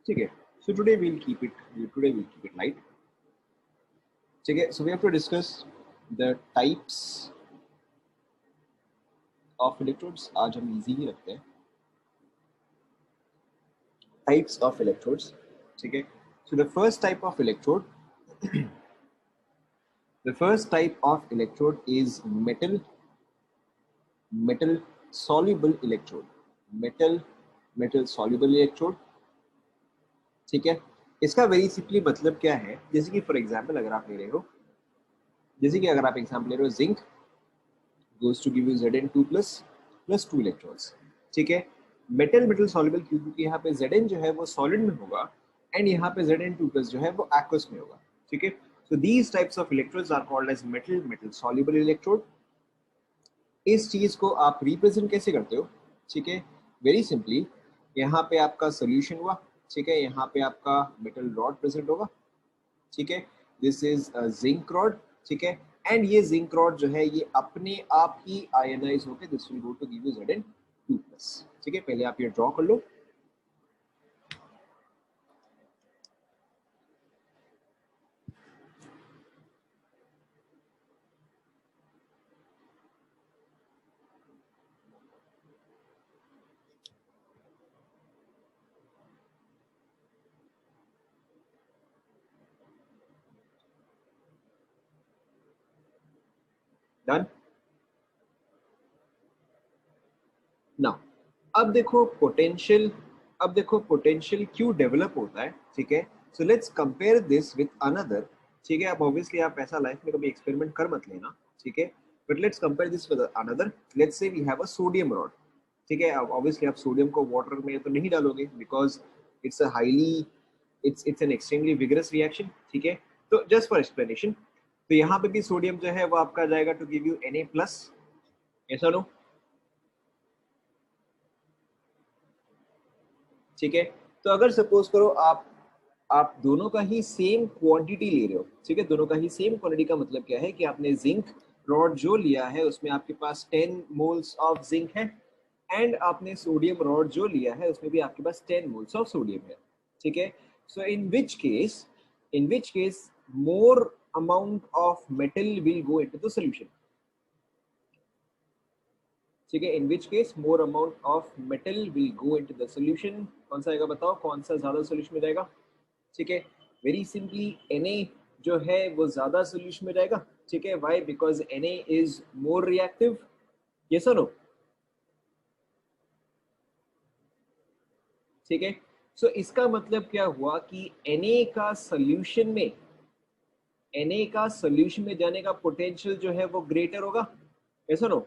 ठीक है. So today we'll keep it light. ठीक है. So we have to discuss the types of electrodes. आज हम easy ही रखते हैं. Types of electrodes. ठीक है. So the first type of electrode is metal soluble electrode. Metal soluble electrode. ठीक है. इसका वेरी सिंपली मतलब क्या है, जैसे कि फॉर एग्जांपल अगर आप ले रहे हो, zinc goes to give you Zn2 plus 2 electrons. ठीक है. मेटल सॉल्युबल क्योंकि यहाँ पे Zn जो है वो सॉलिड में होगा एंड यहाँ पे Zn2 प्लस जो है वो एक्वस में होगा. ठीक है. So these types of electrodes are called as metal soluble electrode. इस चीज को आप रिप्रेजेंट कैसे करते हो? ठीक है. वेरी सिंपली, यहाँ पे आपका सोल्यूशन हुआ. ठीक है. यहाँ पे आपका मेटल रॉड प्रेजेंट होगा. ठीक है. This is zinc rod. ठीक है. एंड ये जिंक रॉड जो है ये अपने आप ही आयनाइज होकर this will go to give you Zn2 plus. ठीक है. पहले आप ये ड्रॉ कर लो. डन. नाउ अब देखो पोटेंशियल क्यों डेवलप होता है. ठीक है. So let's compare this with another. ठीक है. अब ऑब्वियसली आप ऐसा लाइफ में कभी एक्सपेरिमेंट कर मत लेना. ठीक है. But let's compare this with another. Let's say we have a sodium rod. ठीक है. अब ऑब्वियसली आप सोडियम को वाटर में तो नहीं डालोगे because it's a highly it's an extremely vigorous reaction. ठीक है. तो जस्ट फॉर एक्सप्लेनेशन, तो यहाँ पे भी सोडियम जो है वो आपका जाएगा to give you Na plus. ऐसा नो. ठीक है. तो अगर सपोज करो आप दोनों का ही सेम क्वांटिटी ले रहे हो. ठीक है. दोनों का ही सेम क्वांटिटी का मतलब क्या है कि आपने जिंक रॉड जो लिया है उसमें आपके पास 10 मोल्स ऑफ जिंक है एंड आपने सोडियम रॉड जो लिया है उसमें भी आपके पास 10 मोल्स ऑफ सोडियम है. ठीक है. So in which case more amount of metal will go into the solution. ठीक है. In which case more amount of metal will go into the solution. कौन सा आएगा बताओ, कौन सा ज्यादा सॉल्यूशन में जाएगा? ठीक है. वेरी सिंपली Na जो है वो ज्यादा सॉल्यूशन में जाएगा. ठीक है. Why? Because Na is more reactive. Yes और नो? ठीक है. सो इसका मतलब क्या हुआ कि Na का सोल्यूशन में जाने का पोटेंशियल जो है वो ग्रेटर होगा. यस और नो?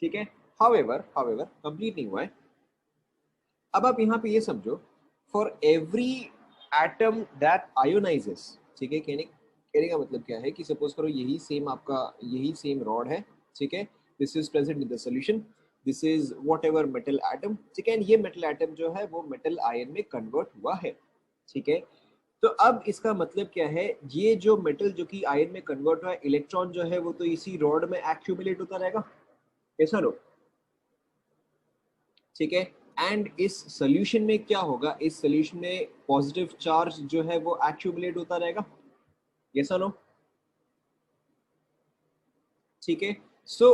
ठीक है. हाउएवर कंप्लीट नहीं हुआ है. अब आप यहाँ पे ये समझो, for every atom that ionises. ठीक है. कहने का मतलब क्या है कि सपोज करो यही सेम रॉड है. ठीक है. This is present in the solution. This is what ever metal atom. ठीक है. ये मेटल एटम जो है वो मेटल आयन में कन्वर्ट हुआ है. ठीक है. तो अब इसका मतलब क्या है, ये जो मेटल जो कि आयन में कन्वर्ट हुआ है, इलेक्ट्रॉन जो है वो तो इसी रॉड में एक्यूमुलेट होता रहेगा. कैसा लो? ठीक है. एंड इस सोल्यूशन में क्या होगा, इस सोल्यूशन में पॉजिटिव चार्ज जो है वो एक्यूमुलेट होता रहेगा. यस और नो? ठीक है. सो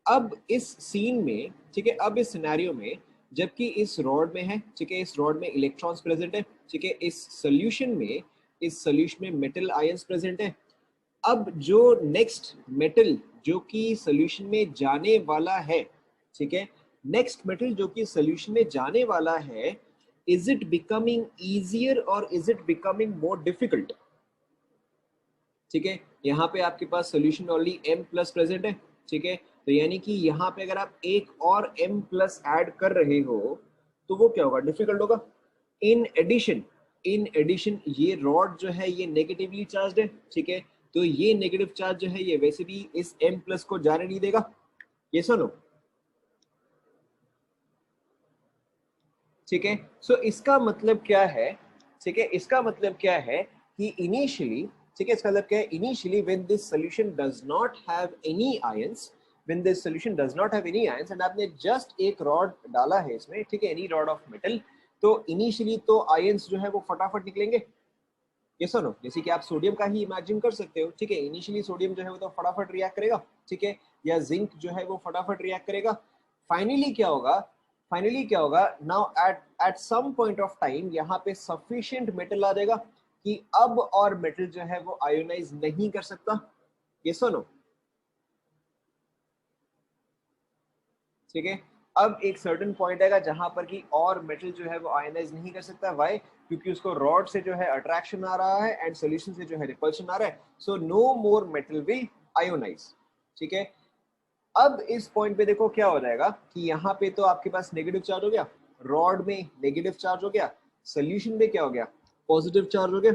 अब इस सीन में, ठीक है, अब इस सिनेरियो में जबकि इस रॉड में है, ठीक है, इस रॉड में इलेक्ट्रॉन्स प्रेजेंट है. ठीक है. इस सोल्यूशन में मेटल आयंस प्रेजेंट है. अब जो नेक्स्ट मेटल जो कि सोल्यूशन में जाने वाला है, ठीक है, नेक्स्ट मेटल जो कि सोल्यूशन में जाने वाला है, इज इट बिकमिंग इजियर और is it becoming more difficult? ठीक है. यहाँ पे आपके पास solution already M plus present है. ठीक है. तो यानी कि यहाँ पे अगर आप एक और M प्लस ऐड कर रहे हो तो वो क्या होगा, डिफिकल्ट होगा. इन एडिशन ये रॉड जो है ये नेगेटिवली चार्ज है. ठीक है. तो ये नेगेटिव चार्ज जो है ये वैसे भी इस M प्लस को जाने नहीं देगा. ये सुनो. ठीक है. सो इसका मतलब क्या है, ठीक है, इसका मतलब क्या है कि इनिशियली, ठीक है, इसका मतलब क्या है, initially when this solution does not have any ions, when this solution does not have any ions and आपने जस्ट एक रॉड डाला है इसमें, ठीक है, एनी रॉड ऑफ मेटल, तो इनिशियली तो आयंस जो है वो फटाफट निकलेंगे, यस और नो। जैसे कि आप सोडियम का ही इमेजिन कर सकते हो, ठीक है, इनिशियली सोडियम जो है वो तो फटाफट रिएक्ट करेगा, ठीक है, या जिंक जो है वो फटाफट रिएक्ट करेगा। फाइनली क्या होगा, फाइनली क्या होगा, now at at some point of time यहाँ पे सफिशिएंट मेटल आ जाएगा कि अब और मेटल जो है वो आयोनाइज नहीं कर सकता, यस और नो, ठीक है। अब एक सर्टेन पॉइंट आएगा जहां पर कि और मेटल जो है वो आयनाइज नहीं कर सकता, व्हाई, क्योंकि उसको रॉड से जो है अट्रैक्शन आ रहा है एंड सॉल्यूशन से जो है रिपल्शन आ रहा है, so no more metal will ionise, ठीक है। अब इस पॉइंट पे देखो क्या हो जाएगा कि यहाँ पे तो आपके पास नेगेटिव चार्ज हो गया, रॉड में नेगेटिव चार्ज हो गया, सोल्यूशन में क्या हो गया, पॉजिटिव चार्ज हो गया।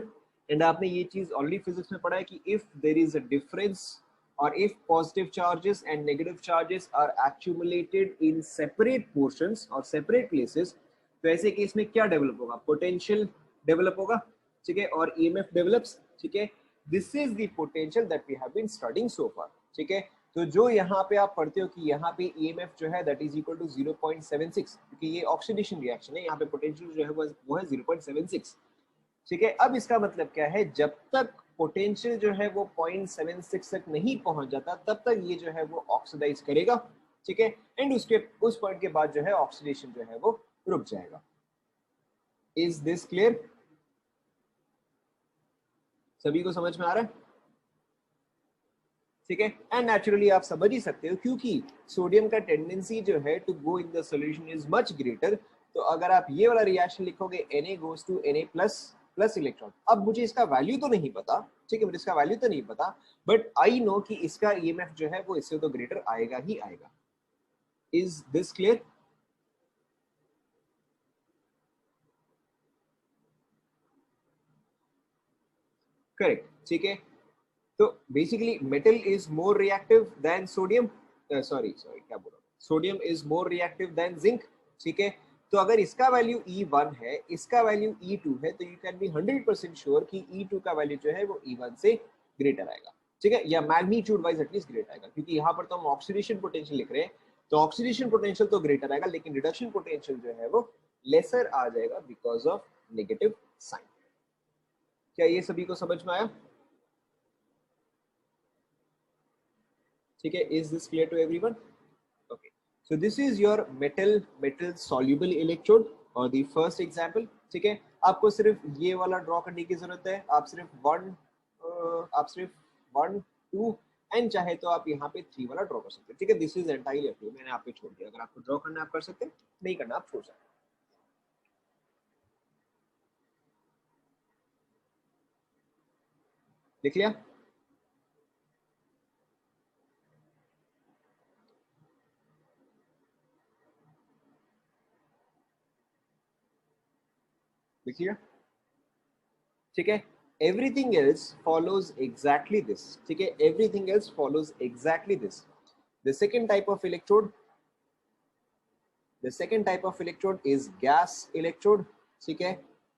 एंड आपने ये चीज ऑलरेडी फिजिक्स में पढ़ा है कि if there is a difference or if positive charges and negative charges are accumulated in separate portions or separate places, तो ऐसे केस में क्या डेवलप होगा, पोटेंशियल डेवलप होगा, ठीक है, और ईएमएफ डेवलप्स, ठीक है। This is the potential that we have been studying so far, ठीक है। तो जो यहाँ पे आप पढ़ते हो कि यहाँ पे ईएमएफ जो है दैट इज इक्वल टू 0.76, क्योंकि ये ऑक्सीडेशन रिएक्शन है, यहाँ पे पोटेंशियल जो है वो है 0.76, ठीक है। अब इसका मतलब क्या है, जब तक पोटेंशियल जो है वो 0.76 तक नहीं पहुंच जाता तब तक ये जो है वो ऑक्सीडाइज करेगा, ठीक है, एंड उसके उस पॉइंट के बाद जो है ऑक्सीडेशन जो है वो रुक जाएगा। इज दिस क्लियर, सभी को समझ में आ रहा है, ठीक है। एंड नेचुरली आप समझ ही सकते हो क्योंकि सोडियम का टेंडेंसी जो है to go in the solution is much greater, तो अगर आप ये वाला रिएक्शन लिखोगे Na goes to Na plus electron, अब मुझे इसका वैल्यू तो नहीं पता, ठीक है, मुझे इसका वैल्यू तो नहीं पता, बट आई नो कि इसका ईएमएफ जो है वो इससे तो ग्रेटर आएगा ही आएगा। इज दिस क्लियर, करेक्ट, ठीक है। तो basically metal is more reactive than sodium, sorry sorry क्या बोल रहा हूँ, sodium is more reactive than zinc, ठीक है। तो अगर इसका वैल्यू E1 है, इसका वैल्यू E2 है, तो यू कैन बी 100% श्योर कि E2 का वैल्यू जो है वो E1 से ग्रेटर आएगा, ठीक है, या मैग्नीट्यूड वाइज एटलीस्ट ग्रेटर आएगा, क्योंकि यहाँ पर तो हम ऑक्सीडेशन पोटेंशियल लिख रहे हैं, तो ऑक्सीडेशन पोटेंशियल तो ग्रेटर आएगा, लेकिन रिडक्शन पोटेंशियल जो है वो लेसर आ जाएगा बिकॉज ऑफ नेगेटिव साइन। क्या ये सभी को समझ में आया, ठीक है। Is this clear to everyone, okay. So this is your metal soluble electrode और द फर्स्ट एग्जांपल, ठीक है। आपको सिर्फ ये वाला ड्रॉ करने की जरूरत है, आप सिर्फ वन टू एंड चाहे तो आप यहाँ पे 3 वाला ड्रॉ कर सकते हैं, ठीक है। This is entirely up to you, मैंने आप पे छोड़ दिया, अगर आपको ड्रॉ करना आप कर सकते हैं, नहीं करना आप छोड़ सकते हैं। देख लिया, देख लिया, ठीक है। Everything else follows exactly this, ठीक है, everything else follows exactly this. The second type of electrode, the second type of electrode is gas electrode, ठीक है।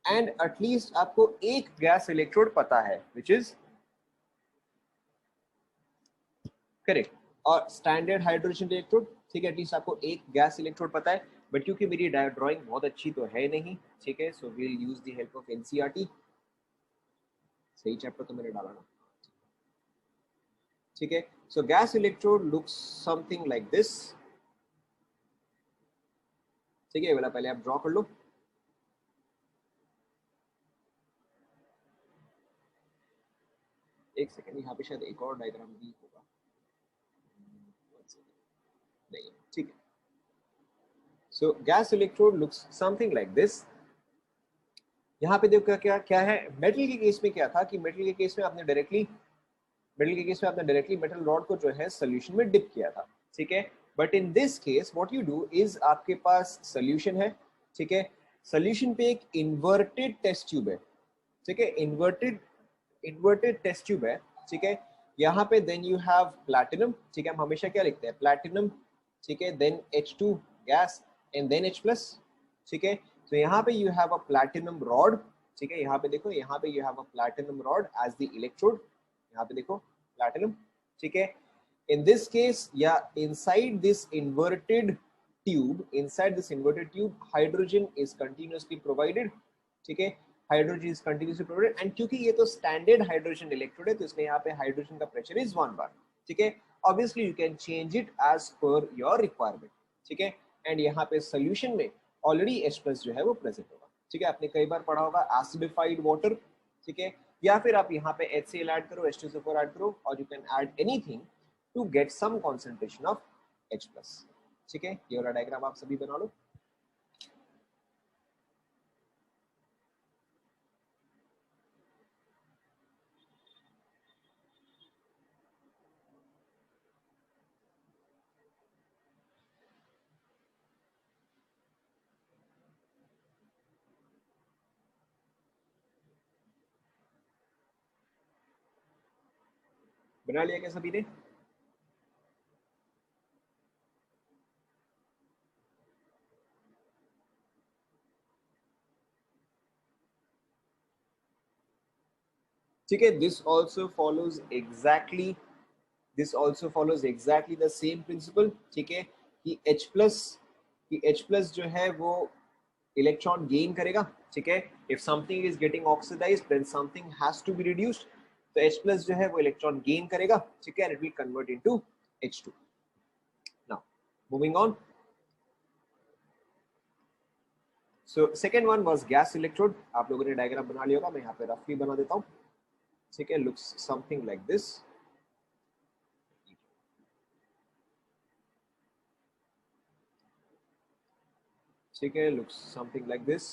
एंड एटलीस्ट आपको एक गैस इलेक्ट्रोड पता है which is करेक्ट, और स्टैंडर्ड हाइड्रोजन इलेक्ट्रोड, ठीक है, एटलीस्ट आपको एक गैस इलेक्ट्रोड पता है, बट क्योंकि मेरी ड्राइंग बहुत अच्छी तो है नहीं, ठीक है, so we will use the help of NCERT, सही चैप्टर तो मैंने डाला ना, ठीक है। So gas electrode looks something like this, ठीक है, ये वाला पहले आप ड्रॉ कर लो, एक सेकेंड, यहाँ पे शायद एक और डायग्राम भी होगा, नहीं, ठीक है। So gas electrode looks something like this. यहाँ पे देखो क्या क्या है, मेटल के केस में क्या था कि मेटल के केस में आपने डायरेक्टली मेटल रॉड को जो है सोल्यूशन में डिप किया था, ठीक है। But in this case what you do is आपके पास सोल्यूशन है, ठीक है, सोल्यूशन पे एक इन्वर्टेड टेस्ट ट्यूब है, ठीक है, इन्वर्टेड टेस्ट ट्यूब है, ठीक है। यहाँ पे देन यू हैव प्लैटिनम, ठीक है, हम हमेशा क्या लिखते हैं, प्लैटिनम, ठीक है, then H2 gas and then H+, ठीक है। तो यहाँ पे you have a platinum rod, ठीक है, यहाँ पे देखो, यहाँ पे you have a platinum rod as the electrode, यहाँ पे देखो प्लैटिनम, ठीक है। In this case, yeah, inside this inverted tube, hydrogen is continuously provided. ठीक है, hydrogen is continuously provided, and क्योंकि ये तो स्टैंडर्ड हाइड्रोजन इलेक्ट्रोड है तो इसलिए यहाँ पे हाइड्रोजन का प्रेशर इज 1 बार. ठीक है, obviously you can change it as per your requirement. ठीक है, एंड यहाँ पे सोल्यूशन में ऑलरेडी H प्लस जो है वो प्रेजेंट होगा. ठीक है, आपने कई बार पढ़ा होगा एसिडिफाइड वाटर. ठीक है, या फिर आप यहाँ पे HCl ऐड करो, H2SO4 ऐड करो, और you can add anything to get some concentration of H plus. ठीक है, ये वाला डायग्राम आप सभी बना लो. बना लिया क्या सभी ने? ठीक है, this also follows exactly the same principle. ठीक है, कि H प्लस जो है वो इलेक्ट्रॉन गेन करेगा. ठीक है, if something is getting oxidised then something has to be reduced. तो H प्लस जो है वो इलेक्ट्रॉन गेन करेगा. ठीक है, it will convert into H2. Now moving on. So second one was gas electrode. आप लोगों ने डायग्राम बना लिया होगा, मैं यहाँ पे रफली बना देता हूँ. ठीक है, लुक्स समथिंग लाइक दिस. ठीक है, लुक्स समथिंग लाइक दिस.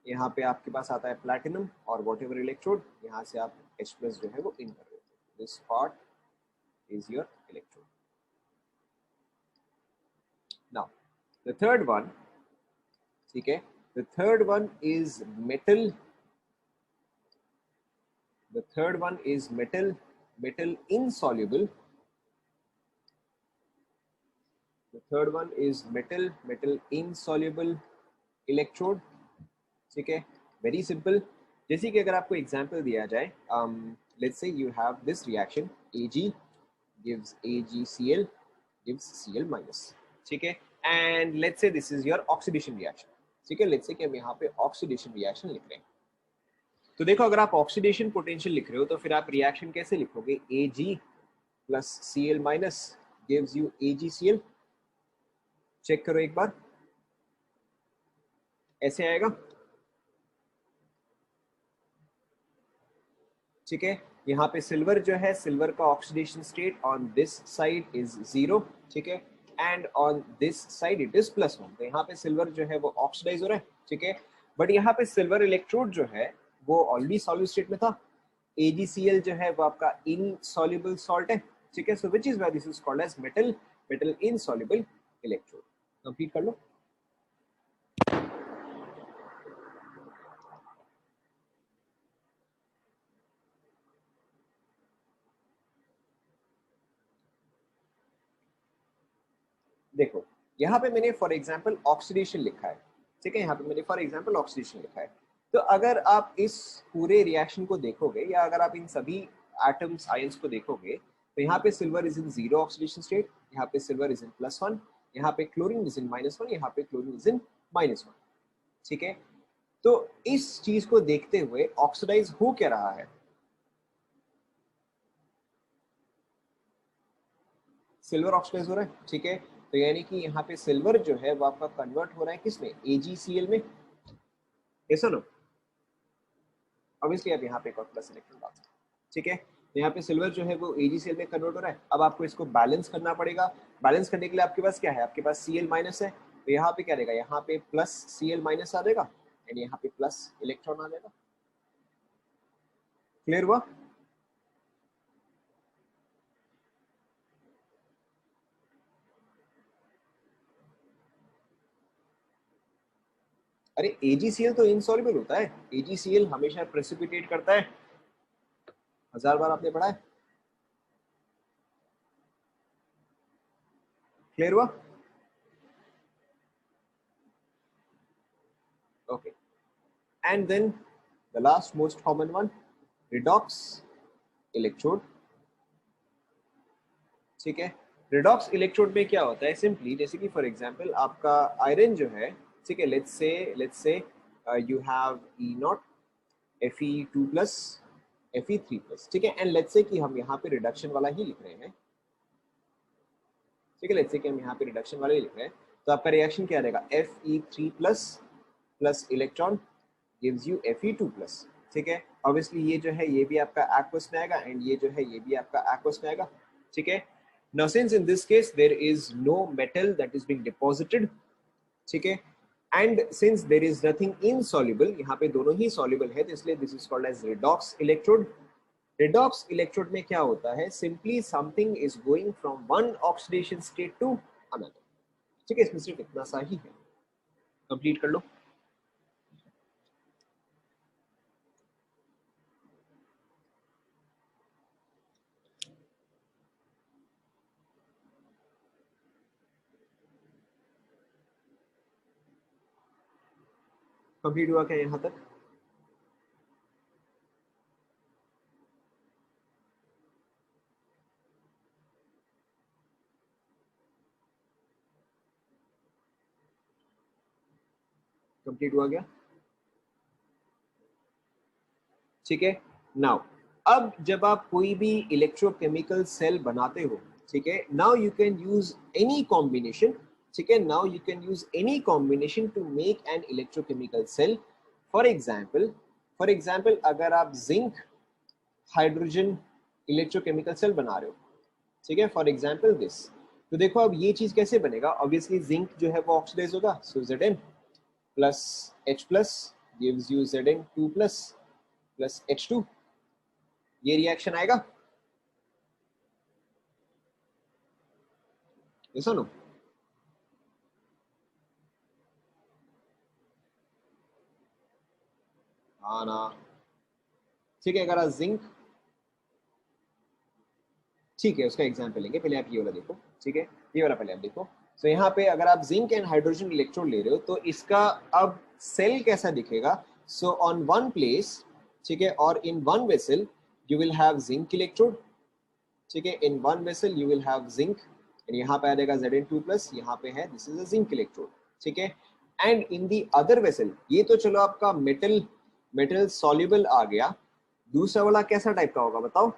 यहाँ पे आपके पास आता है प्लैटिनम और वॉट एवर इलेक्ट्रोड, यहाँ से आप H प्लस जो है वो इन कर देते हैं. This part is your electrode. Now the third one. ठीक है, the third one is metal. The third one is metal insoluble. The third one is metal insoluble electrode. ठीक है, very simple. जैसे कि अगर आपको एग्जांपल दिया जाए, let's say you have this reaction, Ag gives AgCl gives Cl minus. ठीक है, and let's say this is your oxidation reaction. ठीक है, let's say कि हम यहाँ पे oxidation reaction लिख रहे हैं. तो देखो, अगर आप ऑक्सीडेशन पोटेंशियल लिख रहे हो तो फिर आप रिएक्शन कैसे लिखोगे? Ag plus Cl minus gives you AgCl. Check करो एक बार, ऐसे आएगा. ठीक है, यहाँ पे सिल्वर जो है, सिल्वर का oxidation state on this side is 0. ठीक है, and on this side it is +1. तो यहाँ पे सिल्वर जो है वो ऑक्सीडाइज हो रहा है. ठीक है, बट यहाँ पे सिल्वर इलेक्ट्रोड जो है वो ऑलरेडी सॉलिड स्टेट में था. AgCl जो है वो आपका इनसॉल्युबल सॉल्ट है. ठीक है, so which is why this is called as metal insoluble electrode. Complete कर लो. देखो, यहाँ पे मैंने फॉर एग्जांपल ऑक्सीडेशन लिखा है. ठीक है, यहाँ पे मैंने फॉर एग्जांपल ऑक्सीडेशन लिखा है. तो अगर आप इस पूरे रिएक्शन को देखोगे या अगर आप इन सभी एटम्स आयंस को देखोगे तो यहाँ पे silver is in 0 oxidation state, यहाँ पे सिल्वर इज इन +1, यहाँ पे क्लोरीन इज इन -1, यहाँ पे क्लोरीन इज इन -1. ठीक है, तो इस चीज को देखते हुए ऑक्सीडाइज हो क्या रहा है? सिल्वर ऑक्सीडाइज हो रहा है. ठीक है, तो यानी कि यहाँ पे सिल्वर जो है वो आपका कन्वर्ट हो रहा है किसमें? AgCl में. ऐसा नो, ऑब्वियसली आप यहाँ पे एक और प्लस इलेक्ट्रॉन डाल सकते हैं. ठीक है, तो यहाँ पे सिल्वर जो है वो AgCl में कन्वर्ट हो रहा है. अब आपको इसको बैलेंस करना पड़ेगा. बैलेंस करने के लिए आपके पास क्या है? आपके पास Cl माइनस है, तो यहाँ पे क्या रहेगा? यहाँ पे प्लस Cl माइनस आ जाएगा एंड यहाँ पे प्लस इलेक्ट्रॉन आ जाएगा. क्लियर हुआ? अरे AgCl तो इनसॉल्युबल होता है. AgCl हमेशा प्रेसिपिटेट करता है. 1000 बार आपने पढ़ा है. क्लियर हुआ? Okay, and then the last most common one, redox electrode. ठीक है। रिडॉक्स इलेक्ट्रोड में क्या होता है, सिंपली जैसे कि फॉर एग्जांपल आपका आयरन जो है, ठीक है, let's say you have E not Fe2 plus Fe3 plus, ठीक है, एंड लेट्स से कि हम यहाँ पे रिडक्शन वाला ही लिख रहे हैं, ठीक है, लेट्स से कि हम यहाँ पे रिडक्शन वाला ही लिख रहे हैं, तो आपका रिएक्शन क्या रहेगा, Fe3 plus plus electron gives you Fe2 plus, ठीक है। ऑब्वियसली ये जो है ये भी आपका एक्वस में आएगा एंड ये जो है ये भी आपका एक्वस में आएगा, ठीक है। Now since in this case there is no metal that is being deposited, ठीक है, and since there is nothing insoluble, यहाँ पे दोनों ही soluble है, तो इसलिए this is called as redox electrode. Redox electrode में क्या होता है, simply something is going from one oxidation state to another, ठीक है, इसमें सिर्फ इतना सा ही है। कंप्लीट कर लो। कंप्लीट हुआ क्या यहाँ तक? कंप्लीट हुआ क्या? ठीक है। नाउ अब जब आप कोई भी इलेक्ट्रोकेमिकल सेल बनाते हो, ठीक है, now you can use any combination, ठीक है, now you can use any combination to make an electrochemical cell. For example अगर आप जिंक हाइड्रोजन इलेक्ट्रोकेमिकल सेल बना रहे हो, ठीक है, फॉर एग्जाम्पल दिस, तो देखो अब ये चीज कैसे बनेगा, ऑब्वियसली जिंक जो है वो ऑक्सीडाइज होगा, सो Zn plus H plus gives you Zn2 plus plus H2, ये रिएक्शन आएगा, ये सुनो, हाँ ना, ठीक है। अगर आप जिंक, ठीक है, उसका एग्जाम्पल लेंगे, पहले आप ये वाला देखो, ठीक है, ये वाला पहले आप देखो। तो यहाँ पे अगर आप जिंक एंड हाइड्रोजन इलेक्ट्रोड ले रहे हो तो इसका अब सेल कैसा दिखेगा, सो ऑन वन प्लेस, ठीक है, और in one vessel you will have zinc electrode, ठीक है, in one vessel you will have zinc and यहाँ पे आ जाएगा Zn2 प्लस, यहाँ पे है this is a zinc electrode, ठीक है। And in the other vessel, ये तो चलो आपका मेटल मेटल सॉल्युबल आ गया, दूसरा वाला कैसा टाइप का होगा बताओ,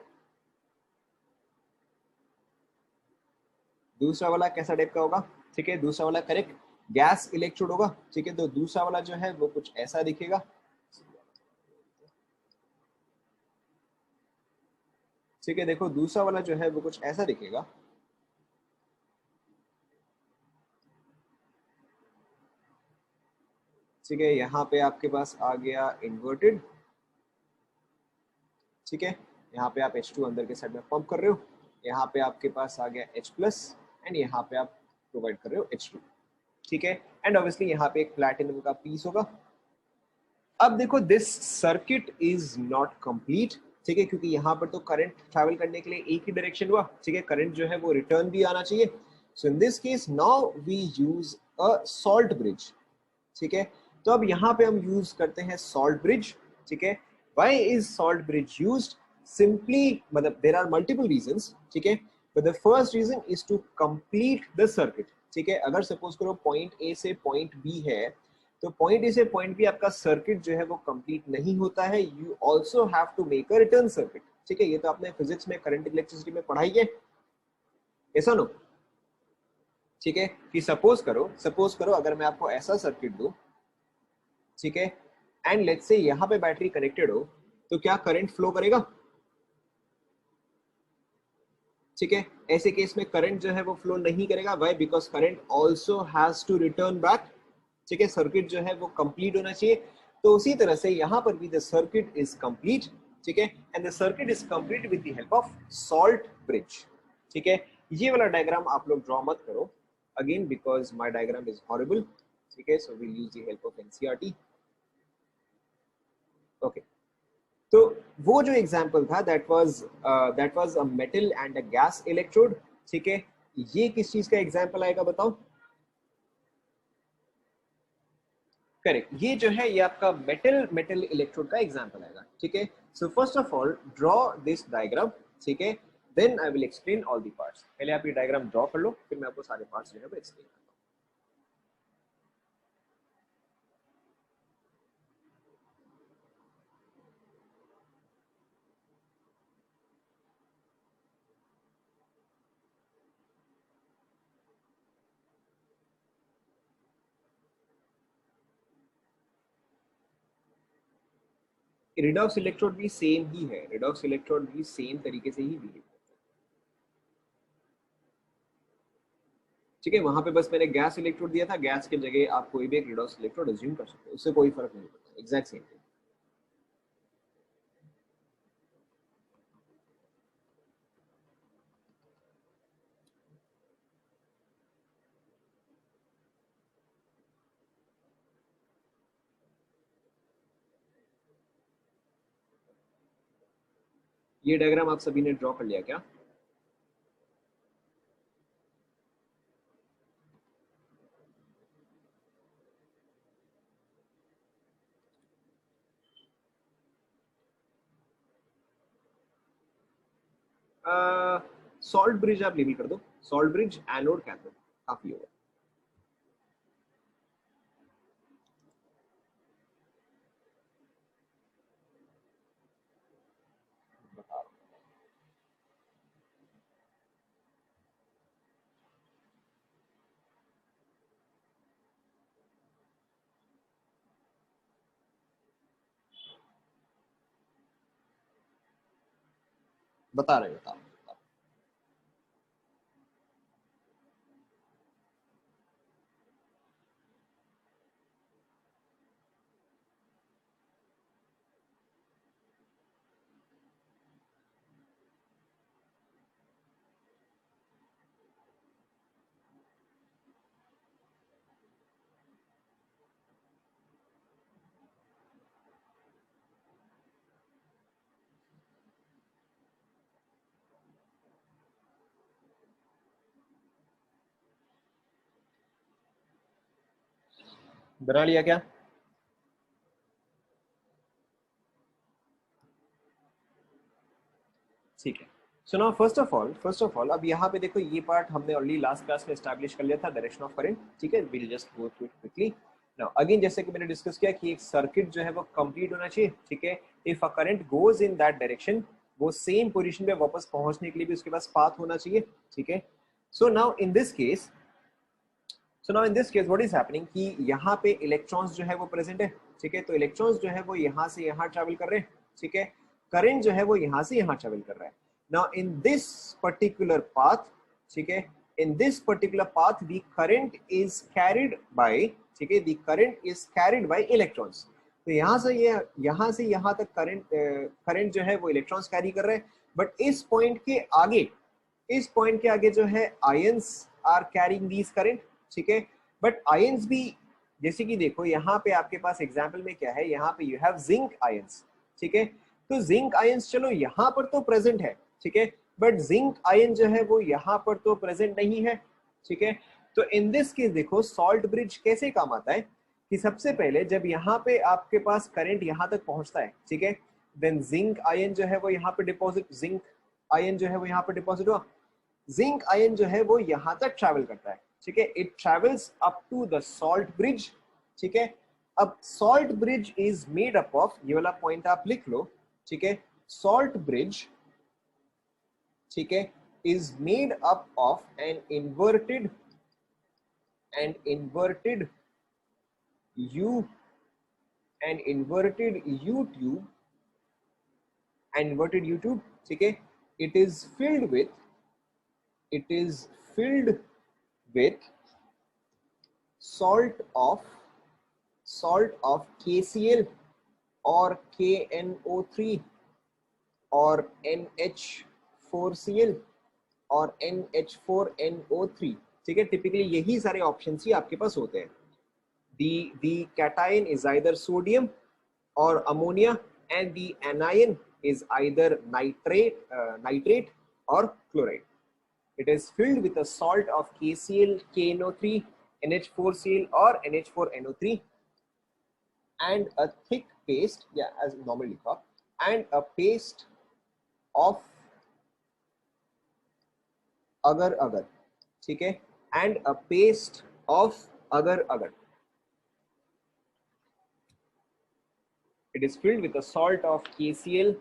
दूसरा वाला कैसा टाइप का होगा, ठीक है, दूसरा वाला करेक्ट गैस इलेक्ट्रोड होगा, ठीक है, तो दूसरा वाला जो है वो कुछ ऐसा दिखेगा, ठीक है, देखो दूसरा वाला जो है वो कुछ ऐसा दिखेगा, ठीक है, यहाँ पे आपके पास आ गया इन्वर्टेड, ठीक है, यहाँ पे आप H2 अंदर के साइड में पंप कर रहे हो, यहाँ पे आपके पास आ गया H प्लस एंड यहाँ पे आप प्रोवाइड कर रहे हो H2, ठीक है, एंड ऑब्वियसली यहाँ पे एक प्लैटिनम का पीस होगा। अब देखो this circuit is not complete, ठीक है, क्योंकि यहाँ पर तो करंट ट्रैवल करने के लिए एक ही डायरेक्शन हुआ, ठीक है, करंट जो है वो रिटर्न भी आना चाहिए, so in this case now we use a salt bridge, ठीक है, तो अब यहाँ पे हम यूज करते हैं सॉल्ट ब्रिज, ठीक है। Why is salt bridge used, simply मतलब देयर आर मल्टीपल रीजंस, ठीक है, but the first reason is to complete the circuit, ठीक है। अगर सपोज करो पॉइंट ए से पॉइंट बी है, तो पॉइंट ए से पॉइंट बी आपका सर्किट जो है वो कंप्लीट नहीं होता है, you also have to make a return circuit, ठीक है, ये तो आपने फिजिक्स में करंट इलेक्ट्रिसिटी में पढ़ाई है, ऐसा नो, ठीक है, कि सपोज करो अगर मैं आपको ऐसा सर्किट दूं, ठीक है, एंड लेट्स से यहाँ पे बैटरी कनेक्टेड हो, तो क्या करंट फ्लो करेगा, ठीक है, ऐसे केस में करंट जो है वो फ्लो नहीं करेगा, why, because current also has to return back, ठीक है, सर्किट जो है वो कंप्लीट होना चाहिए, तो उसी तरह से यहाँ पर भी द सर्किट इज कंप्लीट, ठीक है, and the circuit is complete with the help of salt bridge, ठीक है। ये वाला डायग्राम आप लोग ड्रॉ मत करो again because my diagram is horrible, ठीक है, so we'll use the help of NCERT, okay. तो वो जो एग्जांपल था that was a metal and a gas electrode, ठीक है, ये किस चीज का एग्जांपल आएगा बताओ, करेक्ट, ये जो है ये आपका मेटल मेटल इलेक्ट्रोड का एग्जांपल आएगा, ठीक है। So first of all draw this diagram, ठीक है, then I will explain all the parts. पहले आप ये डायग्राम ड्रॉ कर लो, फिर मैं आपको सारे पार्ट्स जो है वो एक्सप्लेन करता हूँ। रिडॉक्स इलेक्ट्रोड भी सेम ही है, रिडॉक्स इलेक्ट्रोड भी सेम तरीके से ही बिहेव करता है। ठीक है, वहां पे बस मैंने गैस इलेक्ट्रोड दिया था, गैस की जगह आप कोई भी एक रिडॉक्स इलेक्ट्रोड अज्यूम कर सकते हो, उससे कोई फर्क नहीं पड़ता, एग्जैक्ट सेम थिंग। ये डायग्राम आप सभी ने ड्रॉ कर लिया क्या? सॉल्ट ब्रिज आप लेबल कर दो, सॉल्ट ब्रिज एनोड कैथोड, काफी होगा। बता रहे बता रहे बना लिया क्या? ठीक है। So now first of all अब यहाँ पे देखो, ये पार्ट हमने ऑलरेडी लास्ट क्लास में एस्टैब्लिश कर लिया था, डायरेक्शन ऑफ करंट। ठीक है, will just go through it quickly. Now again, जैसे कि मैंने डिस्कस किया कि एक सर्किट जो है वो कंप्लीट होना चाहिए। ठीक है, if a current goes in that direction, वो सेम पोजीशन पे वापस पहुंचने के लिए भी उसके पास पाथ होना चाहिए। ठीक है, so now in this case, what is happening कि यहाँ पे इलेक्ट्रॉन्स जो है वो प्रेजेंट है। ठीक है, तो इलेक्ट्रॉन्स जो है वो यहाँ से यहाँ ट्रेवल कर रहे हैं। ठीक है, करंट जो है वो यहाँ से यहाँ ट्रेवल कर रहा है। Now in this particular path, ठीक है, in this particular path the current is carried by, ठीक है, the current is carried by electrons. तो यहाँ से यहाँ तक करंट जो है वो इलेक्ट्रॉन्स कैरी कर रहे हैं। बट इस पॉइंट के आगे जो है ions are carrying these current. ठीक है, बट आयंस भी, जैसे कि देखो यहाँ पे आपके पास एग्जाम्पल में क्या है, यहाँ पे यू हैव जिंक आयंस। ठीक है, तो जिंक आयंस चलो यहाँ पर तो प्रेजेंट है। ठीक है, बट जिंक आयन जो है वो यहाँ पर तो प्रेजेंट नहीं है। ठीक है, तो इन दिस केस देखो सॉल्ट ब्रिज कैसे काम आता है कि सबसे पहले जब यहाँ पे आपके पास करंट यहाँ तक पहुंचता है, ठीक है, देन जिंक आयन जो है वो यहाँ पे डिपॉजिट, जिंक आयन जो है वो यहाँ पे डिपॉजिट हुआ। जिंक आयन जो है वो यहां तक ट्रैवल करता है। ठीक है, it travels up to the salt bridge. ठीक है, अब salt bridge is made up of, ये वाला पॉइंट आप लिख लो। ठीक है, सॉल्ट ब्रिज, ठीक है, is made up of an inverted you you tube, ठीक है, it is filled with, it is filled with salt of KCl or KNO3 or NH4Cl और NH4NO3। ठीक है, टिपिकली यही सारे ऑप्शन ही आपके पास होते हैं। the cation is either sodium or ammonia and the anion is either nitrate or chloride. It is filled with a salt of KCl, KNO3, NH4Cl or NH4NO3 and a thick paste, yeah, as normally called, and a paste of अगर अगर, ठीक है, and a paste of अगर अगर. It is filled with a salt of KCl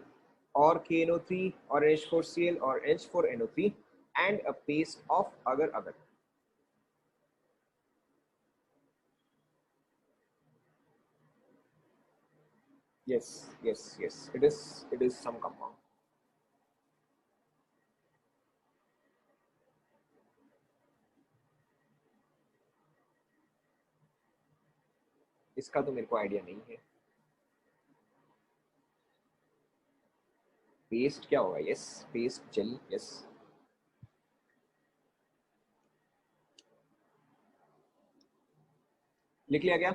or KNO3 or H4Cl or H4NO3 and a paste of agar agar. Yes, yes, yes. It is some compound. इसका तो मेरे को idea नहीं है. Paste क्या होगा? Yes, paste jail. यस, लिख लिया क्या?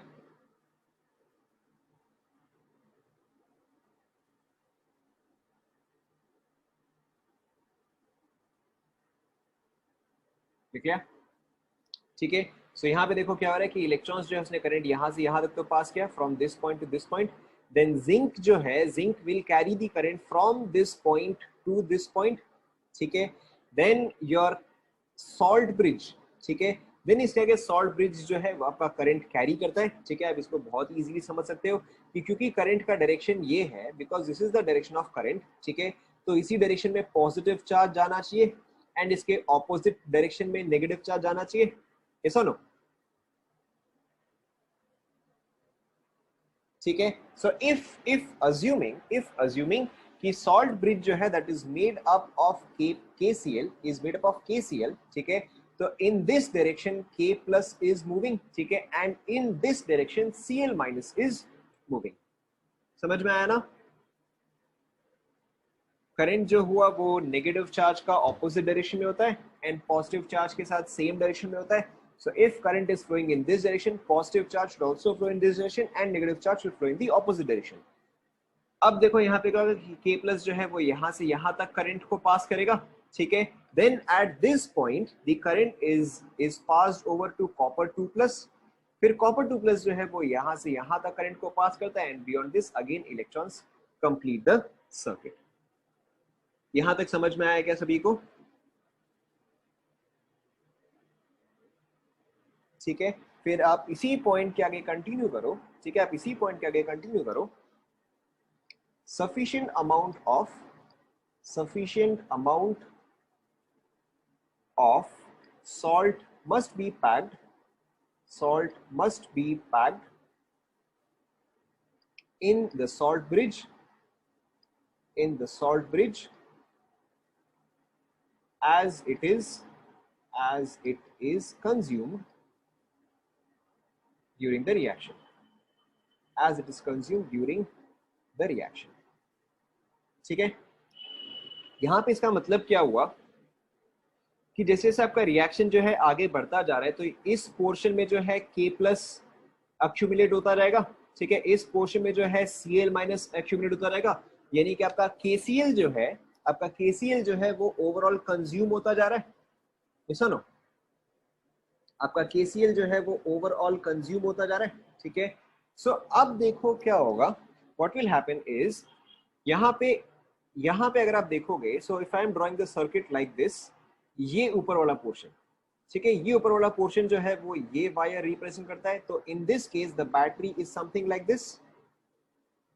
लिख लिया, ठीक है. सो यहाँ पे देखो क्या हो रहा है कि इलेक्ट्रॉन्स जो है उसने करंट यहाँ से यहाँ तक तो पास किया, from this point to this point. Then zinc जो है, zinc will carry the current from this point to this point, ठीक है. देन योर सॉल्ट ब्रिज, ठीक है, देन इसके आगे सॉल्ट ब्रिज जो है वो आपका करंट कैरी करता है, ठीक है. आप इसको बहुत इजीली समझ सकते हो कि क्योंकि करंट का डायरेक्शन ये है, because this is the direction of current, ठीक है, तो इसी डायरेक्शन में पॉजिटिव चार्ज जाना चाहिए एंड इसके ऑपोजिट डायरेक्शन में नेगेटिव चार्ज जाना चाहिए. ऐसा नो, ठीक है. सो इफ अज्यूमिंग कि सॉल्ट ब्रिज जो है that is made up of KCl, is made up of KCl, ठीक है. तो in this direction K plus is moving, ठीक है, and in this direction Cl minus is moving. समझ में आया ना? करंट जो हुआ वो नेगेटिव चार्ज का ऑपोजिट डायरेक्शन में होता है एंड पॉजिटिव चार्ज के साथ सेम डायरेक्शन में होता है. So if current is flowing in this direction, positive charge should also flow in this direction and negative charge should flow in the opposite direction. अब देखो यहाँ पे क्या होगा कि K प्लस जो है वो यहाँ से यहाँ तक करंट को पास करेगा, ठीक है. Then at this point the current is passed over to copper 2 plus. फिर copper 2 plus जो है वो यहाँ से यहाँ तक करंट को पास करता है and beyond this again electrons complete the circuit. यहाँ तक समझ में आया क्या सभी को? ठीक है. फिर आप इसी पॉइंट के आगे कंटिन्यू करो, ठीक है, आप इसी पॉइंट के आगे कंटिन्यू करो. sufficient amount of salt must be packed in the salt bridge as it is consumed during the reaction. ठीक है. यहां पे इसका मतलब क्या हुआ कि जैसे जैसे आपका रिएक्शन जो है आगे बढ़ता जा रहा है तो इस पोर्शन में जो है K प्लस एक्यूमुलेट होता रहेगा, ठीक है. इस पोर्शन में जो है Cl माइनस एक्यूमुलेट होता रहेगा, यानी कि आपका KCl जो है वो ओवरऑल कंज्यूम होता जा रहा है. ऐसा नो, आपका KCl जो है वो ओवरऑल कंज्यूम होता जा रहा है, ठीक है. सो अब देखो क्या होगा, व्हाट विल हैपन इज यहाँ पे अगर आप देखोगे, so if I am drawing the circuit like this, ये ऊपर वाला पोर्शन, ठीक है, ये ऊपर वाला पोर्शन जो है वो ये वायर रिप्रेजेंट करता है. तो इन this case the battery is something like this.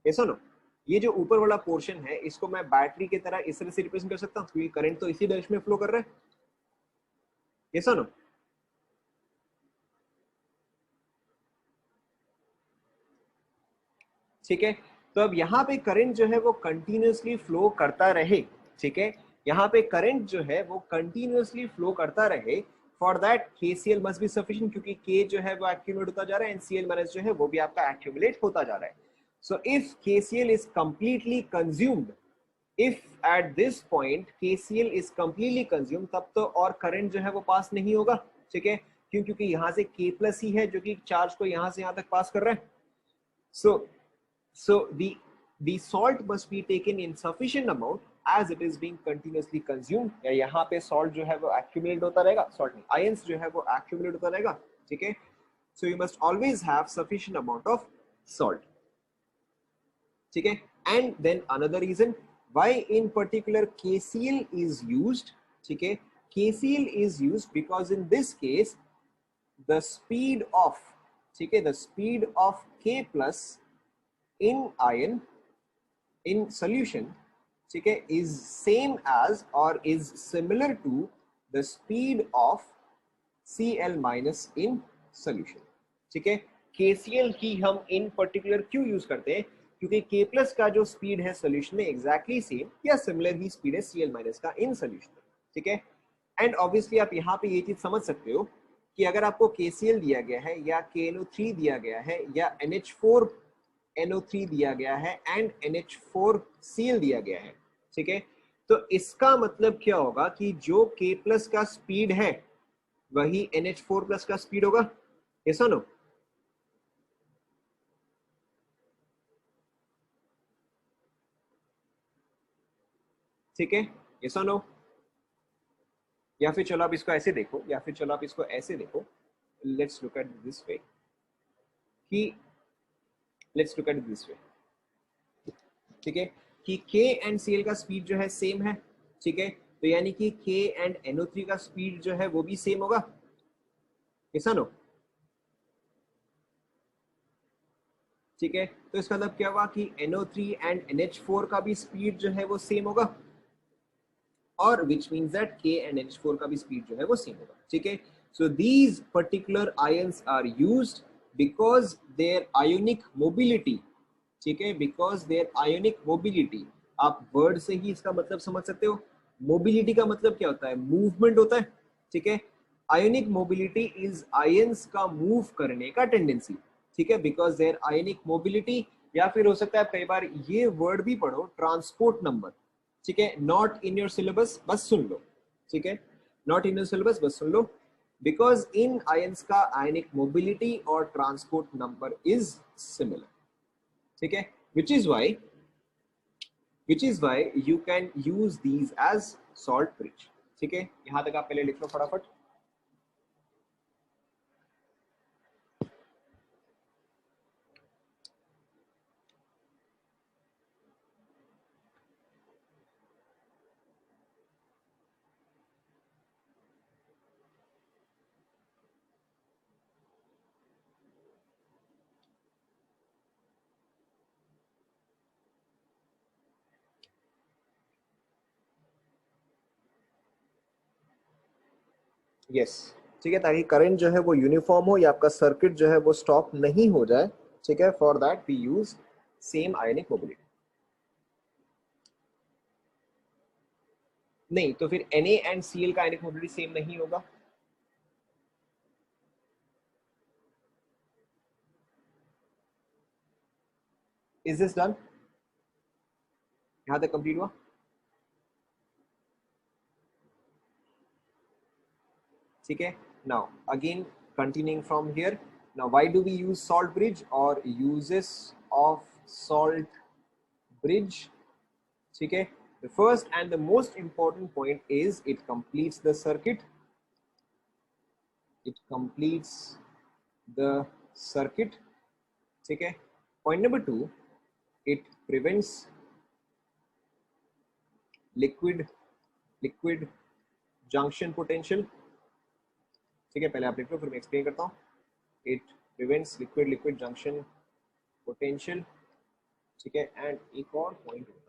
ऐसा नो, ये जो ऊपर वाला पोर्शन है इसको मैं बैटरी की तरह इस तरह से रिप्रेजेंट कर सकता हूँ क्योंकि करंट तो इसी डायरेक्शन में फ्लो कर रहा है. ऐसा नो, ठीक है. तो अब यहाँ पे करंट जो है वो कंटिन्यूसली फ्लो करता रहे, ठीक है, यहाँ पे करंट जो है वो कंटिन्यूसली फ्लो करता रहे. For that KCl must be sufficient, क्योंकि K जो है वो एक्यूमुलेट होता जा रहा है एंड Cl माइनस जो है वो भी आपका एक्यूमुलेट होता जा रहा है. So if KCl is completely consumed, if at this point KCl is completely consumed, तब तो और करंट जो है वो पास नहीं होगा, ठीक है. क्यों? क्योंकि यहाँ से K प्लस ही है जो कि चार्ज को यहाँ से यहाँ तक पास कर रहा है. So the salt must be taken in sufficient amount as it is being continuously consumed. या यहाँ पे salt जो है वो accumulate होता रहेगा, salt नहीं, ions जो है वो accumulate होता रहेगा, ठीक है. So you must always have sufficient amount of salt, ठीक है. And then another reason why in particular KCl is used, ठीक है, KCl is used because in this case the speed of, ठीक है, the speed of K plus in ion in solution, ठीक है, is same as or is similar to the speed of Cl minus in solution, ठीक है। KCl की हम इन particular क्यों use करते हैं, क्योंकि K प्लस का जो स्पीड है सोल्यूशन में एग्जैक्टली सेम या सिमिलर ही स्पीड है Cl माइनस का इन सोल्यूशन में, ठीक है। एंड ऑब्वियसली आप यहाँ पे ये चीज समझ सकते हो कि अगर आपको KCl दिया गया है या KNO3 दिया गया है या NH4NO3 दिया गया है एंड NH4Cl दिया गया है, ठीक है, तो इसका मतलब क्या होगा कि जो K प्लस का स्पीड है वही NH4 प्लस का स्पीड होगा, ऐसा नो। ठीक है, ऐसा नो। या फिर चलो आप इसको ऐसे देखो, या फिर चलो आप इसको ऐसे देखो, let's look at this way कि let's look at this way, ठीक है, कि K एंड Cl का स्पीड जो है सेम है, ठीक है, तो यानी कि K एंड NO3 का स्पीड जो है वो भी सेम होगा, ऐसा नो। ठीक है, तो इसका मतलब क्या हुआ कि NO3 एंड NH4 का भी स्पीड जो है वो सेम होगा, और which means that K and NH4 का भी स्पीड जो है वो सेम होगा, ठीक है। So these particular ions are used because their ionic mobility, ठीक है, बिकॉज देयर आयोनिक मोबिलिटी, आप वर्ड से ही इसका मतलब समझ सकते हो। मोबिलिटी का मतलब क्या होता है, मूवमेंट होता है, ठीक है। आयोनिक मोबिलिटी इज आयंस का मूव करने का टेंडेंसी, ठीक है, बिकॉज देयर आयोनिक मोबिलिटी, या फिर हो सकता है कई बार ये वर्ड भी पढ़ो ट्रांसपोर्ट नंबर, ठीक है, नॉट इन योर सिलेबस, बस सुन लो, ठीक है, नॉट इन योर सिलेबस, बस सुन लो, बिकॉज इन आयंस का आयनिक मोबिलिटी और ट्रांसपोर्ट नंबर इज सिमिलर, ठीक है, which is why you can use these as salt bridge, ठीक है। यहां तक आप पहले लिख लो फटाफट। यस, ठीक है, ताकि करंट जो है वो यूनिफॉर्म हो या आपका सर्किट जो है वो स्टॉप नहीं हो जाए, ठीक है, for that we use same ionic mobility. नहीं तो फिर Na एंड Cl का आयनिक मोबिलिटी सेम नहीं होगा। इज दिस डन, यहां तक कंप्लीट हुआ, ठीक है। Now again continuing from here, now why do we use salt bridge or uses of salt bridge, ठीक है। The first and the most important point is it completes the circuit, it completes the circuit, ठीक है। Point number 2, it prevents liquid liquid junction potential, ठीक है, पहले आप लिख लो फिर मैं एक्सप्लेन करता हूँ। It prevents liquid liquid junction potential, ठीक है, एंड एक और पॉइंट होता है,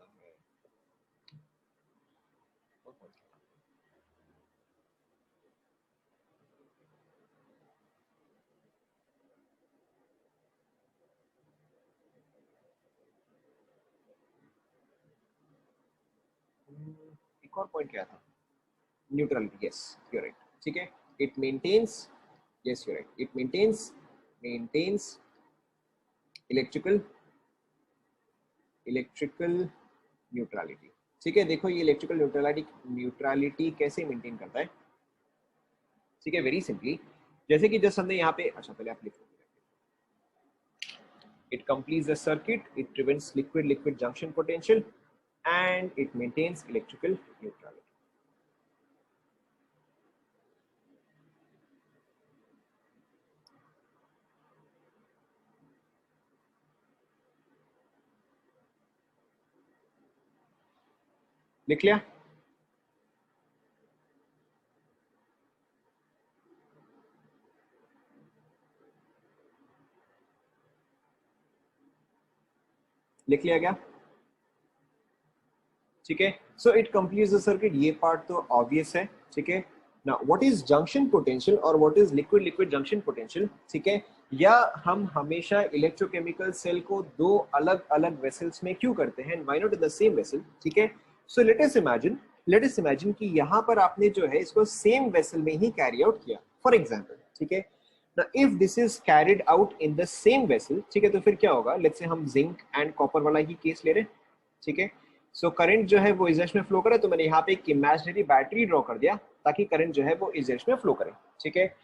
एक और पॉइंट क्या था, न्यूट्रलिटी, यस यू राइट, ठीक है। It maintains, yes you right, it maintains electrical electrical neutrality, ठीक है। देखो ये इलेक्ट्रिकल न्यूट्रलिटी कैसे मेंटेन करता है, ठीक है, वेरी सिंपली, जैसे कि जस्ट हमने यहाँ पे, अच्छा पहले आप लिखो, it completes the circuit, it prevents liquid liquid junction potential, and it maintains electrical neutrality। लिख लिया, लिख लिया गया, ठीक है। So it completes the circuit, ये पार्ट तो ऑब्वियस है, ठीक है ना। व्हाट इज जंक्शन पोटेंशियल और what is liquid liquid junction potential, ठीक है। या हम हमेशा इलेक्ट्रोकेमिकल सेल को दो अलग अलग वेसल्स में क्यों करते हैं, why not in the same vessel, ठीक है। सो लेट अस इमेजिन कि यहाँ पर आपने जो है इसको सेम वेसल में ही कैरी आउट किया, फॉर एग्जांपल, ठीक है ना। If this is carried out in the same vessel, ठीक है, तो फिर क्या होगा, लेट्स से हम जिंक एंड कॉपर वाला ही केस ले रहे हैं, ठीक है। सो करंट जो है वो इस डायरेक्शन में फ्लो करे, तो मैंने यहाँ पे एक इमेजिनरी बैटरी ड्रॉ कर दिया ताकि करंट जो है वो इस डायरेक्शन में फ्लो करे, ठीक है।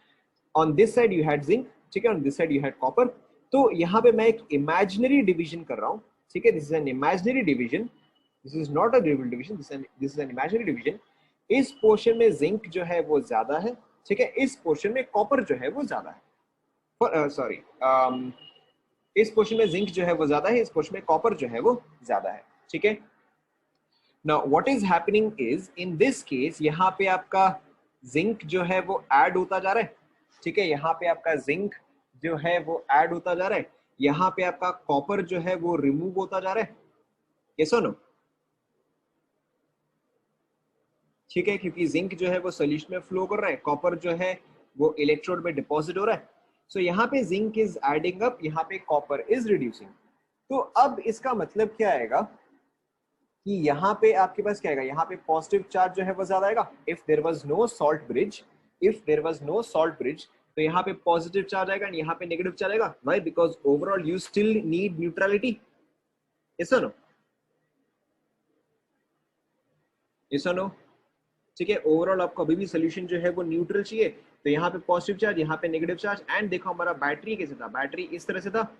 On this side you had zinc, ठीक है, on this side you had copper. तो यहाँ पे मैं एक इमेजिनरी डिवीजन कर रहा हूँ, ठीक है, this is an imaginary division, this is not a real division, this is an imaginary division. इस पोर्शन में जिंक जो है वो ज्यादा है, ठीक है, इस पोर्शन में कॉपर जो है वो ज्यादा है, सॉरी इस पोर्शन में जिंक जो है वो ज्यादा है, इस पोर्शन में कॉपर जो है वो ज्यादा है, ठीक है। Now what is happening is in this case यहाँ पे आपका जिंक जो है वो ऐड होता जा रहा है, ठीक है, यहाँ पे आपका जिंक जो है वो ऐड होता जा रहा है, यहाँ पे आपका कॉपर जो है वो रिमूव होता जा रहा है, yes or no? ठीक है, क्योंकि जिंक जो है वो सोल्यूशन में फ्लो कर रहा है, कॉपर जो है वो इलेक्ट्रोड में डिपॉजिट हो रहा है। सो यहाँ पे जिंक इज एडिंग अप, यहाँ पे कॉपर इज रिड्यूसिंग। तो अब इसका मतलब क्या आएगा कि यहाँ पे आपके पास क्या आएगा, यहाँ पे पॉजिटिव चार्ज जो है वो ज्यादा आएगा। If there was no salt bridge, if there was no salt bridge, तो यहाँ पे पॉजिटिव चार्ज आएगा, यहाँ पे नेगेटिव चार्ज आएगा। Why? Because overall you still need neutrality, yes और नो, यस और नो, ठीक है। ओवरऑल आपको अभी भी सोल्यूशन जो है वो न्यूट्रल चाहिए, तो यहाँ पे पॉजिटिव चार्ज, यहाँ पे नेगेटिव चार्ज। एंड देखो हमारा बैटरी कैसे था, बैटरी इस तरह से था,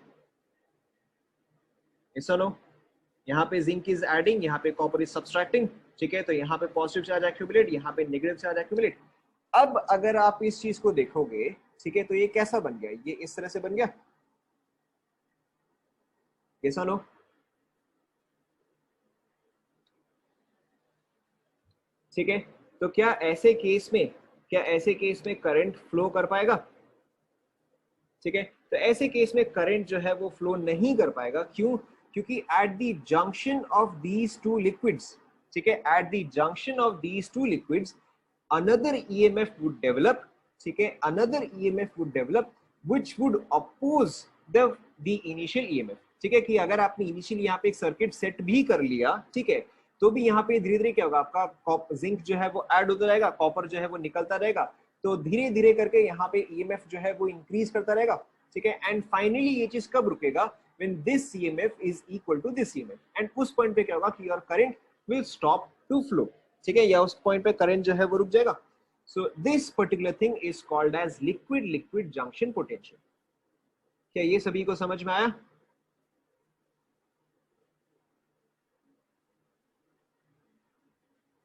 यस और नो। यहाँ पे जिंक इज एडिंग, यहाँ पे कॉपर इज सब्सट्रैक्टिंग, ठीक है, तो यहाँ पे पॉजिटिव चार्ज एक्यूमुलेट, यहाँ पे नेगेटिव चार्ज एक्यूमुलेट। अब अगर आप इस चीज को देखोगे, ठीक है, तो ये कैसा बन गया, ये इस तरह से बन गया, कैसा नो, ठीक है। तो क्या ऐसे केस में करंट फ्लो कर पाएगा, ठीक है। तो ऐसे केस में करंट जो है वो फ्लो नहीं कर पाएगा, क्यों? क्योंकि at the junction of these two liquids, ठीक है, at the junction of these two liquids another EMF would develop, ठीक है, another EMF would develop which would oppose the initial EMF, ठीक है। कि अगर आपने इनिशियली यहाँ पे एक सर्किट सेट भी कर लिया, ठीक है, तो भी यहाँ पे धीरे धीरे क्या होगा, आपका जिंक जो है वो ऐड होता रहेगा, कॉपर जो है वो निकलता रहेगा, तो धीरे धीरे करके यहाँ पे EMF जो है वो इंक्रीज करता रहेगा, ठीक है। एंड फाइनली ये चीज कब रुकेगा, when this EMF is equal to this EMF, and उस पॉइंट पे क्या होगा कि your current will stop to flow, ठीक है, या उस पॉइंट पे करंट जो है वो रुक जाएगा। So this particular thing is called as liquid liquid junction potential. क्या ये सभी को समझ में आया?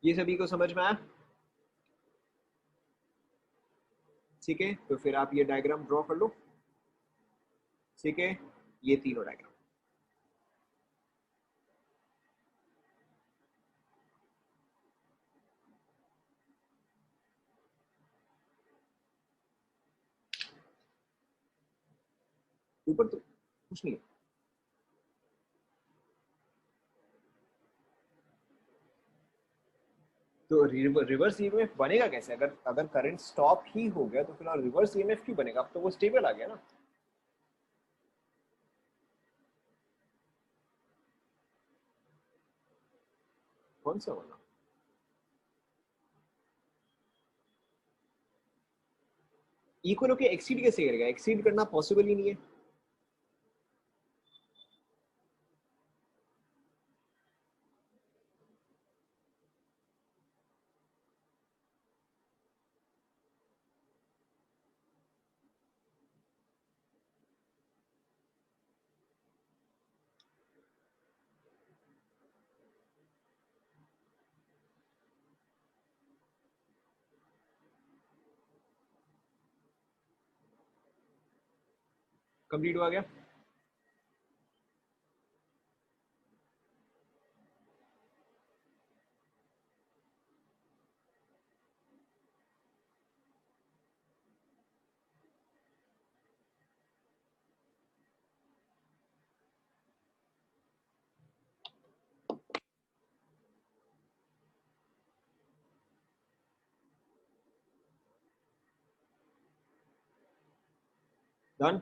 ये सभी को समझ में आया? ठीक है, तो फिर आप ये डायग्राम ड्रॉ कर लो, ठीक है, ये तीनों डायग्राम। ऊपर तो कुछ नहीं है। तो रिवर्स ईएमएफ बनेगा कैसे, अगर अगर करंट स्टॉप ही हो गया तो फिर रिवर्स ईएमएफ क्यों बनेगा, अब तो वो स्टेबल आ गया ना। कौन सा वाला? इक्वल होके एक्सीड कैसे करेगा, एक्सीड करना पॉसिबल ही नहीं है। कंप्लीट हुआ गया। डन।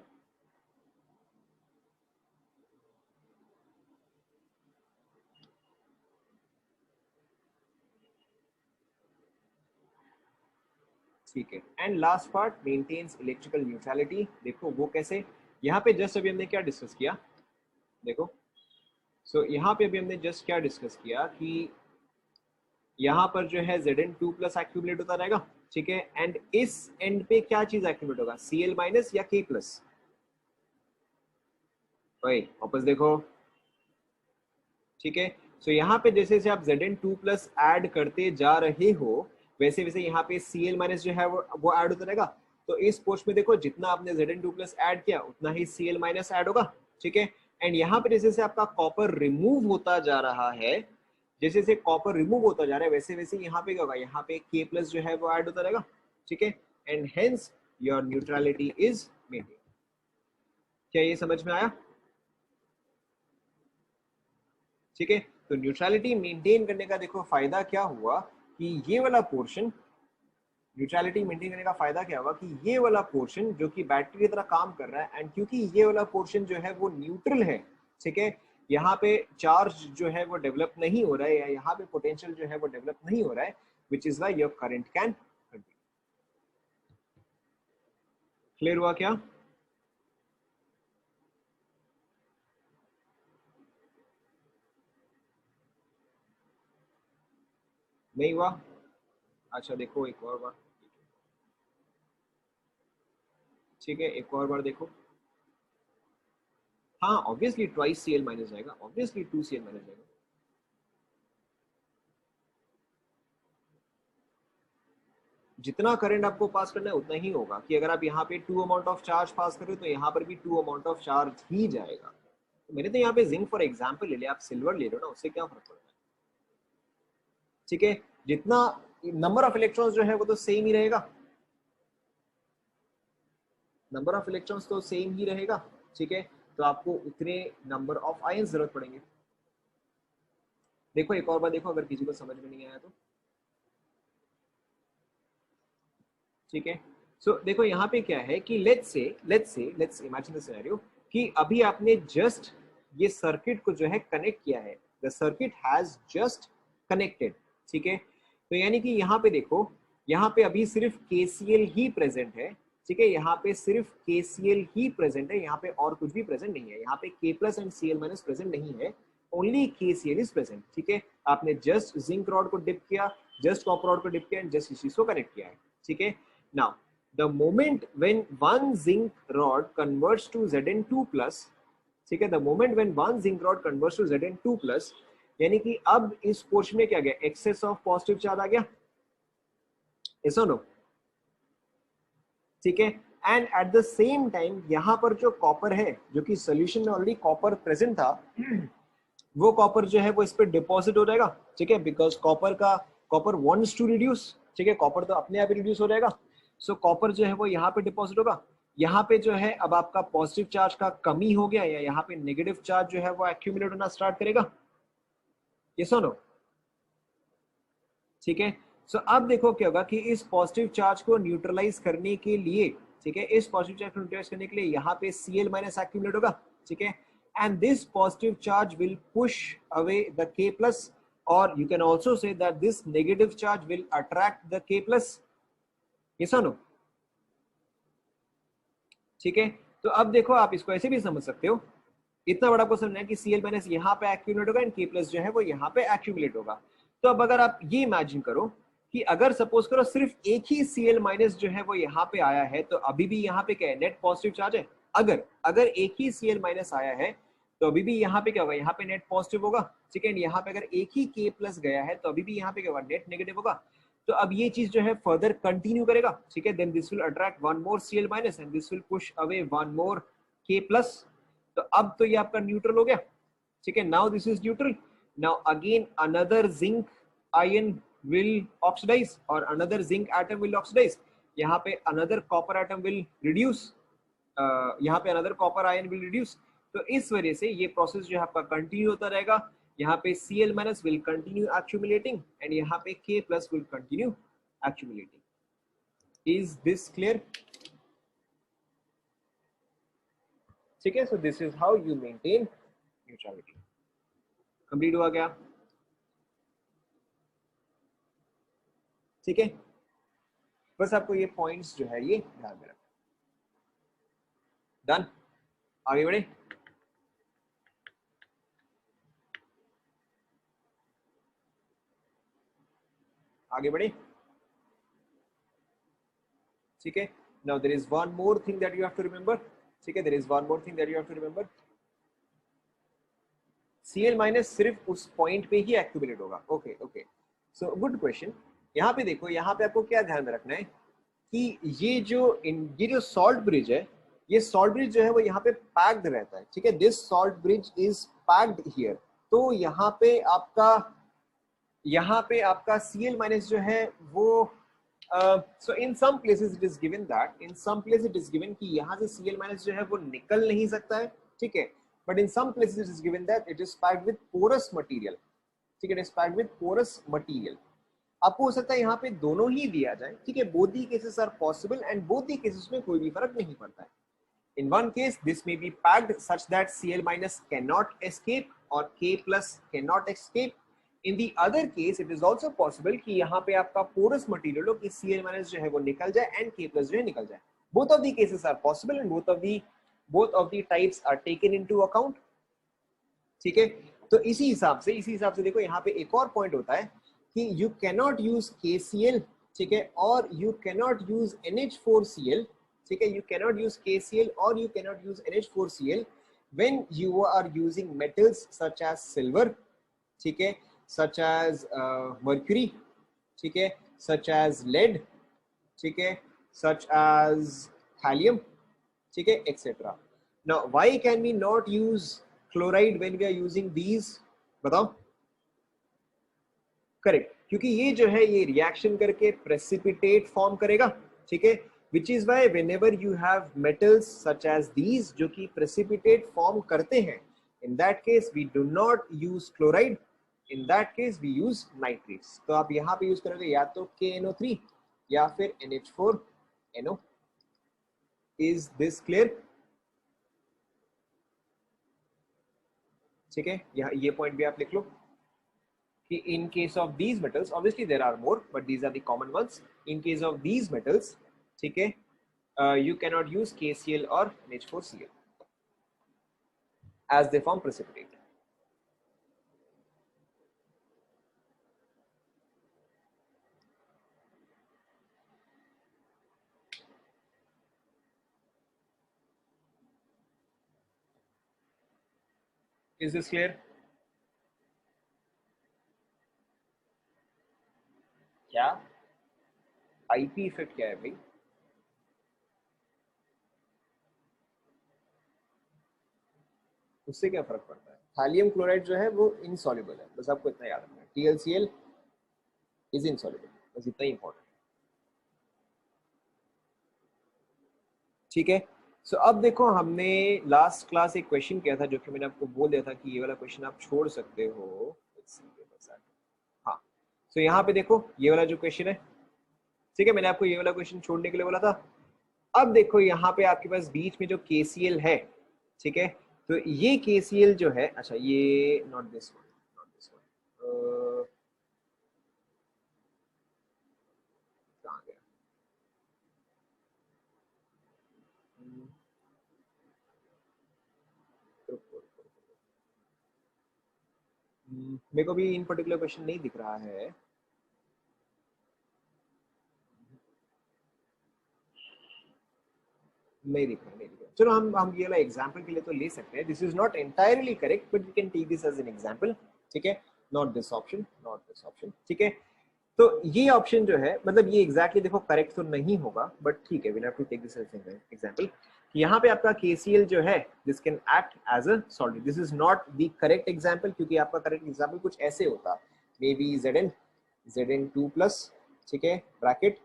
ठीक है, and last part maintains electrical neutrality. देखो वो कैसे, यहाँ पे जस्ट अभी हमने क्या डिस्कस किया, देखो यहाँ पे अभी हमने जस्ट क्या डिस्कस किया कि यहाँ पर जो है Zn2 प्लस एक्यूमुलेट होता रहेगा, ठीक है, एंड इस एंड पे क्या चीज एक्यूमुलेट होगा, Cl माइनस या K प्लस। भाई वापस देखो, ठीक है। यहाँ पे जैसे जैसे आप Zn2 प्लस ऐड करते जा रहे हो वैसे वैसे यहाँ पे Cl माइनस जो है वो ऐड होता रहेगा। तो इस पोस्ट में देखो जितना आपने Zn2 प्लस ऐड किया उतना ही Cl माइनस ऐड होगा, ठीक है। एंड यहाँ पे जैसे जैसे आपका कॉपर रिमूव होता जा रहा है, जैसे जैसे कॉपर रिमूव होता जा रहा है वैसे वैसे यहाँ पे क्या होगा, यहाँ पे K प्लस जो है वो ऐड होता रहेगा, ठीक है। And hence your neutrality is maintain. क्या ये समझ में आया? ठीक है, तो न्यूट्रलिटी मेंटेन करने का देखो फायदा क्या हुआ कि ये वाला पोर्शन, न्यूट्रलिटी मेंटेन करने का फायदा क्या हुआ कि ये वाला पोर्शन जो कि बैटरी की तरह काम कर रहा है, एंड क्योंकि ये वाला पोर्शन जो है वो न्यूट्रल है, ठीक है, यहाँ पे चार्ज जो है वो डेवलप नहीं हो रहा है या यहाँ पे पोटेंशियल जो है वो डेवलप नहीं हो रहा है, which is why your current can continue. Clear हुआ क्या? नहीं हुआ? अच्छा देखो एक और बार, ठीक है, एक और बार देखो। हाँ ऑब्वियसली ट्वाइस Cl माइनस जाएगा, ऑब्वियसली 2 Cl माइनस जाएगा। जितना करंट आपको पास करना है उतना ही होगा, कि अगर आप यहाँ पे 2 अमाउंट ऑफ चार्ज पास कर रहे हो तो यहाँ पर भी 2 अमाउंट ऑफ चार्ज ही जाएगा। तो मैंने तो यहाँ पे जिंक फॉर एग्जांपल ले लिया, आप सिल्वर ले रहे हो ना, उससे क्या फर्क पड़ता है, ठीक है। जितना नंबर ऑफ इलेक्ट्रॉन्स जो है वो तो सेम ही रहेगा, नंबर ऑफ इलेक्ट्रॉन्स तो सेम ही रहेगा, ठीक है। तो आपको उतने नंबर ऑफ आयन जरूरत पड़ेंगे। देखो एक और बार देखो, अगर किसी को समझ में नहीं आया तो, ठीक है। देखो यहाँ पे क्या है कि लेट्स इमेजिन द सिनेरियो कि अभी आपने जस्ट ये सर्किट को जो है कनेक्ट किया है, the circuit has just connected, ठीक है। तो यानी कि यहाँ पे देखो, यहाँ पे अभी सिर्फ KCl ही प्रेजेंट है, ठीक है, यहाँ पे सिर्फ KCl ही प्रेजेंट है, यहाँ पे और कुछ भी प्रेजेंट नहीं है, यहाँ पे K plus and Cl minus present नहीं है, ओनली KCl इज प्रेजेंट, ठीक है। आपने जस्ट जिंक रॉड को डिप किया, जस्ट कॉपर रॉड को डिप किया एंड जस्ट इस चीज को कनेक्ट किया है, ठीक है। Now, the moment when one zinc rod converts to Zn2 plus, ठीक है, the moment when one zinc rod converts to Zn2 plus, यानी कि अब इस पोर्शन में क्या गया, एक्सेस ऑफ पॉजिटिव चार्ज आ गया, ऐसा नो, ठीक है। And at the same time यहाँ पर जो कॉपर है, जो कि सोल्यूशन में ऑलरेडी कॉपर प्रेजेंट था, वो कॉपर जो है वो इस पर डिपॉजिट हो जाएगा, ठीक है, because copper wants to reduce, ठीक है, कॉपर तो अपने आप रिड्यूस हो जाएगा। कॉपर जो है वो यहाँ पे डिपॉजिट होगा, यहाँ पे जो है अब आपका पॉजिटिव चार्ज का कमी हो गया या यहाँ पे नेगेटिव चार्ज जो है वो एक्यूमुलेट होना स्टार्ट करेगा, ये सुनो, ठीक है। अब देखो क्या होगा कि इस पॉजिटिव चार्ज को न्यूट्रलाइज करने के लिए, ठीक है, इस पॉजिटिव चार्ज को न्यूट्रलाइज करने के लिए यहाँ पे Cl माइनस एक्यूमुलेट होगा, ठीक है, and this positive charge will push away the K plus, और you can also say that this negative charge will attract the K plus, ये सुनो, ठीक है। तो अब देखो आप इसको ऐसे भी समझ सकते हो, इतना बड़ा क्वेश्चन है कि Cl माइनस यहाँ पे एक्यूमुलेट होगा एंड K प्लस जो है वो यहाँ पे एक्यूमुलेट होगा। तो अब अगर आप ये इमेजिन करो कि अगर सपोज करो सिर्फ एक ही Cl माइनस जो है वो यहाँ पे आया है, तो अभी भी यहाँ पे क्या है, नेट पॉजिटिव चार्ज है। अगर अगर एक ही Cl माइनस आया है तो अभी भी यहाँ पे क्या होगा, यहाँ पे नेट पॉजिटिव होगा, ठीक है। यहाँ पे अगर एक ही K प्लस गया है तो अभी भी यहाँ पे क्या होगा, नेट नेगेटिव होगा। तो अब ये चीज जो है फर्दर कंटिन्यू करेगा, ठीक है, then this will attract one more Cl minus and this will push away one more K plus. तो अब तो ये आपका न्यूट्रल हो गया, ठीक है, now this is neutral. Now again another zinc ion will oxidise और another zinc atom will oxidise, यहाँ पे another copper atom will reduce, यहाँ पे another copper ion will reduce. तो इस वजह से ये प्रोसेस जो है आपका कंटिन्यू होता रहेगा, यहाँ पे Cl minus will continue accumulating and यहाँ पे K plus will continue accumulating. Is this clear? ठीक है, सो this is how you maintain neutrality. Complete हुआ क्या? ठीक है, बस आपको ये पॉइंट्स जो है ये ध्यान में रखना। डन, आगे बढ़े। आगे बढ़े, ठीक है। Now there is one more thing that you have to remember, ठीक है, there is one more thing that you have to remember. Cl minus सिर्फ उस पॉइंट पे ही एक्यूमुलेट होगा। Okay okay, so good question. यहाँ पे देखो, यहाँ पे आपको क्या ध्यान में रखना है कि ये जो सॉल्ट ब्रिज है, ये सॉल्ट ब्रिज जो है वो यहाँ पे पैक्ड रहता है, ठीक है। This salt bridge is packed here. तो यहाँ पे आपका Cl माइनस जो है वो so in some places it is given that, in some place it is given कि यहाँ से Cl माइनस जो है वो निकल नहीं सकता है, ठीक है। But in some places it is given that it is packed with porous material, ठीक है, it is packed with porous material. आपको हो सकता है यहाँ पे दोनों ही दिया जाए, ठीक है। Both the cases are possible and both the cases में कोई भी फर्क नहीं पड़ता है। In one case, this may be packed such that Cl minus cannot escape or K plus cannot escape. In the other case, it is also possible कि यहाँ पे आपका porous material हो कि Cl minus जो है वो निकल जाए and K plus जो है निकल जाए. Both of the cases are possible and both of the types are taken into account. ठीक है, तो इसी हिसाब से देखो यहाँ पे एक और पॉइंट होता है कि you cannot use KCl, ठीक है, और you cannot use NH4Cl, ठीक है, you cannot use KCl or you cannot use NH4Cl when you are using metals such as silver, ठीक है, such as mercury, ठीक है, such as lead, ठीक है, such as thallium, ठीक है, etc. Now why can we not use chloride when we are using these? बताओ। Correct, क्योंकि ये जो है ये रिएक्शन करके प्रेसिपिटेट फॉर्म करेगा, ठीक है, which is why whenever you have metals such as these जो कि precipitate form करते हैं, in that case we do not use chloride, in that case we use nitrates। तो आप यहाँ पे यूज करोगे या तो KNO3 या फिर NH4NO। is this clear? ठीक है, यहाँ ये पॉइंट भी आप लिख लो कि in case of these metals, obviously there are more but these are the common ones, in case of these metals, ठीक है, you cannot use KCl or NH4Cl as they form precipitate। Is this clear? क्या IP effect क्या है भाई? उससे क्या फर्क पड़ता है? थालियम क्लोराइड जो है वो इनसॉल्युबल है, बस आपको इतना याद रखना है। TLCl इज इनसॉल्युबल, बस इतना ही इंपॉर्टेंट, ठीक है। सो अब देखो, हमने लास्ट क्लास एक क्वेश्चन किया था जो कि मैंने आपको बोल दिया था कि ये वाला क्वेश्चन आप छोड़ सकते हो। हाँ, सो यहाँ पे देखो ये वाला जो क्वेश्चन है, ठीक है, मैंने आपको ये वाला क्वेश्चन छोड़ने के लिए बोला था। अब देखो यहाँ पे आपके पास बीच में जो KCl है, ठीक है, तो ये KCl जो है, अच्छा ये not this one, not this one, कहाँ गया? मेरे को भी इन पर्टिकुलर क्वेश्चन नहीं दिख रहा है। नहीं दिख रहा, नहीं दिख रहा। चलो हम ये वाला एग्जांपल के लिए तो ले सकते हैं। This is not entirely correct but we can take this as an example, ठीक है। Not this option, not this option, ठीक है। तो ये ऑप्शन जो है, मतलब ये एग्जैक्टली देखो करेक्ट तो नहीं होगा बट ठीक है, we have to take this as an example. यहाँ पे आपका KCl जो है this can act as a solvent. This is not the correct example, क्योंकि आपका करेक्ट एग्जांपल कुछ ऐसे होता, मे बी Zn2+, ठीक है, ब्रैकेट,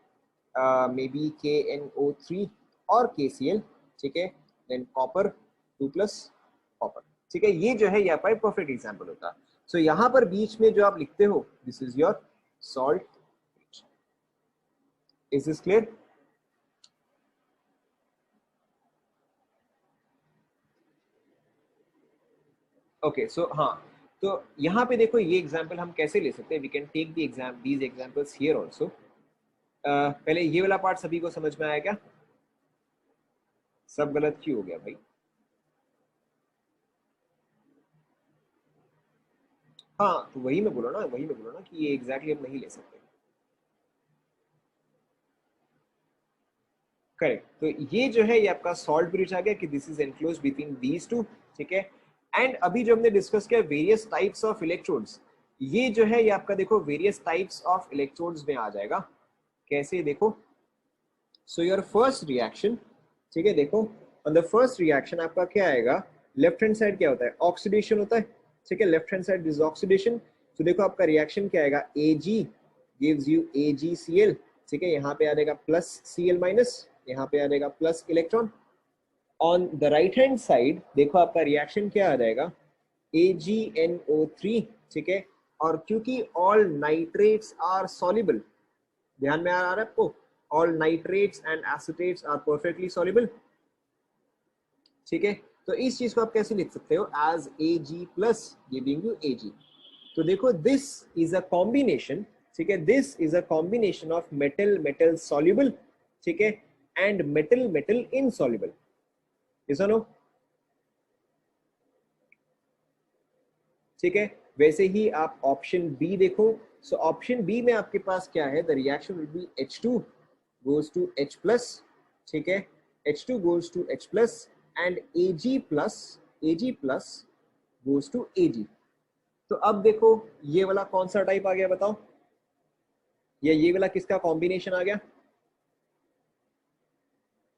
मे बी KNO3 और KCl, ठीक है, देन कॉपर 2+ कॉपर, ठीक है। ये जो है यहाँ पर परफेक्ट एग्जांपल होता। सो यहाँ पर बीच में जो आप लिखते हो, this is your salt bridge। Is this clear? Okay so हाँ, तो यहाँ पे देखो ये एग्जांपल हम कैसे ले सकते हैं, we can take these examples here also. पहले ये वाला पार्ट सभी को समझ में आया क्या? सब गलत क्यों हो गया भाई? हाँ तो वही मैं बोला ना, कि ये एग्जैक्टली हम नहीं ले सकते। करेक्ट, तो ये जो है ये आपका सॉल्ट ब्रिज आ गया कि this is enclose between these two, ठीक है। एंड अभी जो हमने डिस्कस किया वेरियस टाइप्स ऑफ इलेक्ट्रोड्स, ये जो है ये आपका देखो वेरियस टाइप्स ऑफ इलेक्ट्रोड्स में आ जाएगा। कैसे देखो, सो योर फर्स्ट रिएक्शन, ठीक है, देखो ऑन द फर्स्ट रिएक्शन आपका क्या आएगा, लेफ्ट हैंड साइड क्या होता है, ऑक्सीडेशन होता है, ठीक है, left hand side is oxidation. तो देखो आपका रिएक्शन क्या आएगा, Ag गिव्स यू AgCl, ठीक है, यहाँ पे आ जाएगा प्लस Cl माइनस, यहाँ पे आ जाएगा plus electron. On the right hand side देखो आपका रिएक्शन क्या आ जाएगा, AgNO3, ठीक है, और क्योंकि ऑल नाइट्रेट्स आर सॉल्युबल, ध्यान में आ रहा है आपको, all nitrates and acetates are perfectly soluble, ठीक है। तो इस चीज को आप कैसे लिख सकते हो, as Ag plus giving you Ag। तो देखो दिस इज अ कॉम्बिनेशन, ठीक है, this is a combination of metal metal soluble, ठीक है, एंड मेटल मेटल इनसॉल्युबल, ऐसा नो, ठीक है। वैसे ही आप ऑप्शन बी देखो, सो ऑप्शन बी में आपके पास क्या है, the reaction will be H2 goes to H plus, ठीक है, H2 goes to H plus and Ag plus goes to Ag। तो अब देखो ये वाला कौन सा टाइप आ गया बताओ, ये वाला किसका कॉम्बिनेशन आ गया,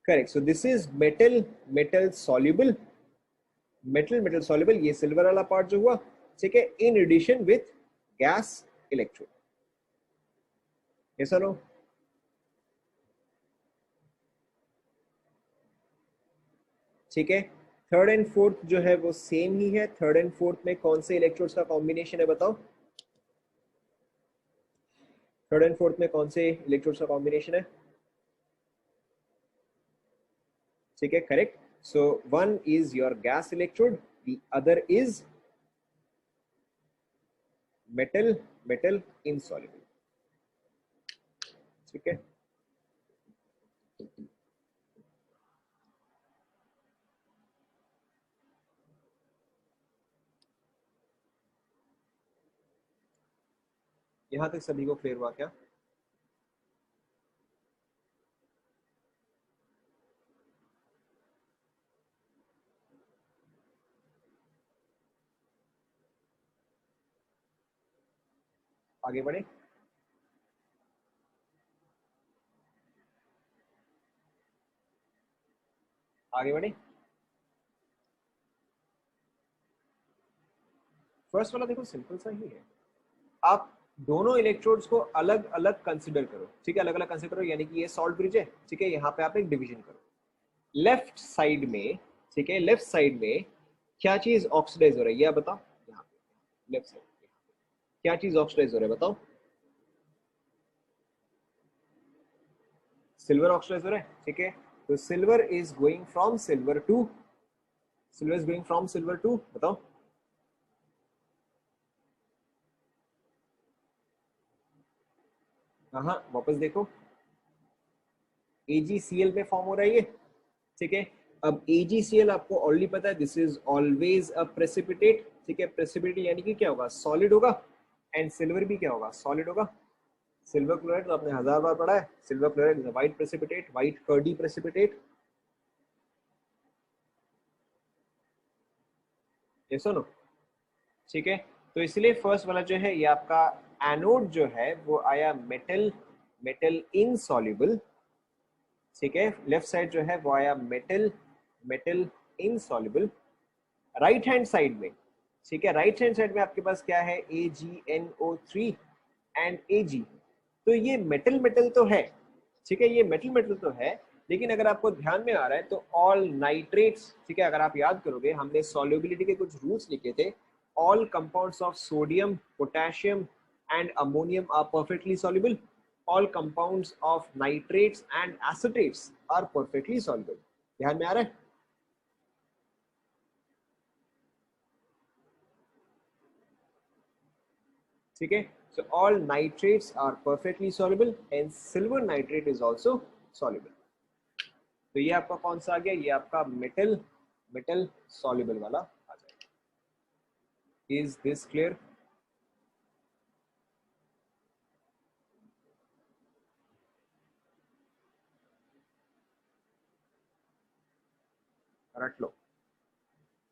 correct. So this is metal metal soluble, metal metal soluble, ये सिल्वर वाला पार्ट जो हुआ, ठीक है, in addition with gas electrode, ऐसा नो, ठीक है। थर्ड एंड फोर्थ जो है वो सेम ही है, थर्ड एंड फोर्थ में कौन से इलेक्ट्रोड्स का कॉम्बिनेशन है बताओ, थर्ड एंड फोर्थ में कौन से इलेक्ट्रोड्स का कॉम्बिनेशन है, ठीक है, correct. So one is your gas electrode, the other is metal metal insoluble, ठीक है। यहां तक सभी को क्लियर हुआ क्या? आगे बढ़े, आगे बढ़े। फर्स्ट वाला देखो सिंपल सा ही है, आप दोनों इलेक्ट्रोड्स को अलग अलग कंसिडर करो, ठीक है, अलग अलग कंसिडर करो, यानी कि ये सॉल्ट ब्रिज है, ठीक है, यहाँ पे आप एक डिवीजन करो, लेफ्ट साइड में, ठीक है, लेफ्ट साइड में क्या चीज ऑक्सीडाइज हो रही है, ये बताओ, यहाँ पे लेफ्ट साइड क्या चीज ऑक्सीडाइज हो रहा है बताओ, सिल्वर ऑक्सीडाइज हो रहा है, ठीक है। तो silver is going from silver to, silver is going from silver to, बताओ, हाँ वापस देखो, AgCl पे फॉर्म हो रहा है ये, ठीक है। अब AgCl आपको ऑलरेडी पता है, this is always a precipitate, ठीक है, प्रेसिपिटेट यानी कि क्या होगा, सॉलिड होगा, एंड सिल्वर भी क्या होगा, सॉलिड होगा। सिल्वर क्लोराइड तो आपने 1000 बार पढ़ा है, silver chloride is a white precipitate, white curdy precipitate, ये सुनो, ठीक है। तो इसलिए फर्स्ट वाला जो है ये आपका एनोड जो है वो आया मेटल मेटल इनसॉल्युबल, ठीक है, लेफ्ट साइड जो है वो आया metal metal insoluble. Right hand side में, ठीक है, राइट हैंड साइड में आपके पास क्या है, AgNO3 एंड Ag। तो ये मेटल मेटल तो है, ठीक है, ये मेटल मेटल तो है, लेकिन अगर आपको ध्यान में आ रहा है तो ऑल नाइट्रेट्स, ठीक है, अगर आप याद करोगे हमने सॉल्युबिलिटी के कुछ रूल्स लिखे थे, all compounds of sodium potassium and ammonium are perfectly soluble, all compounds of nitrates and acetates are perfectly soluble, ध्यान में आ रहा है, ठीक है, so all nitrates are perfectly soluble and silver nitrate is also soluble. तो ये आपका कौन सा आ गया, ये आपका मेटल मेटल soluble वाला आ जाएगा. Is this clear? रट लो.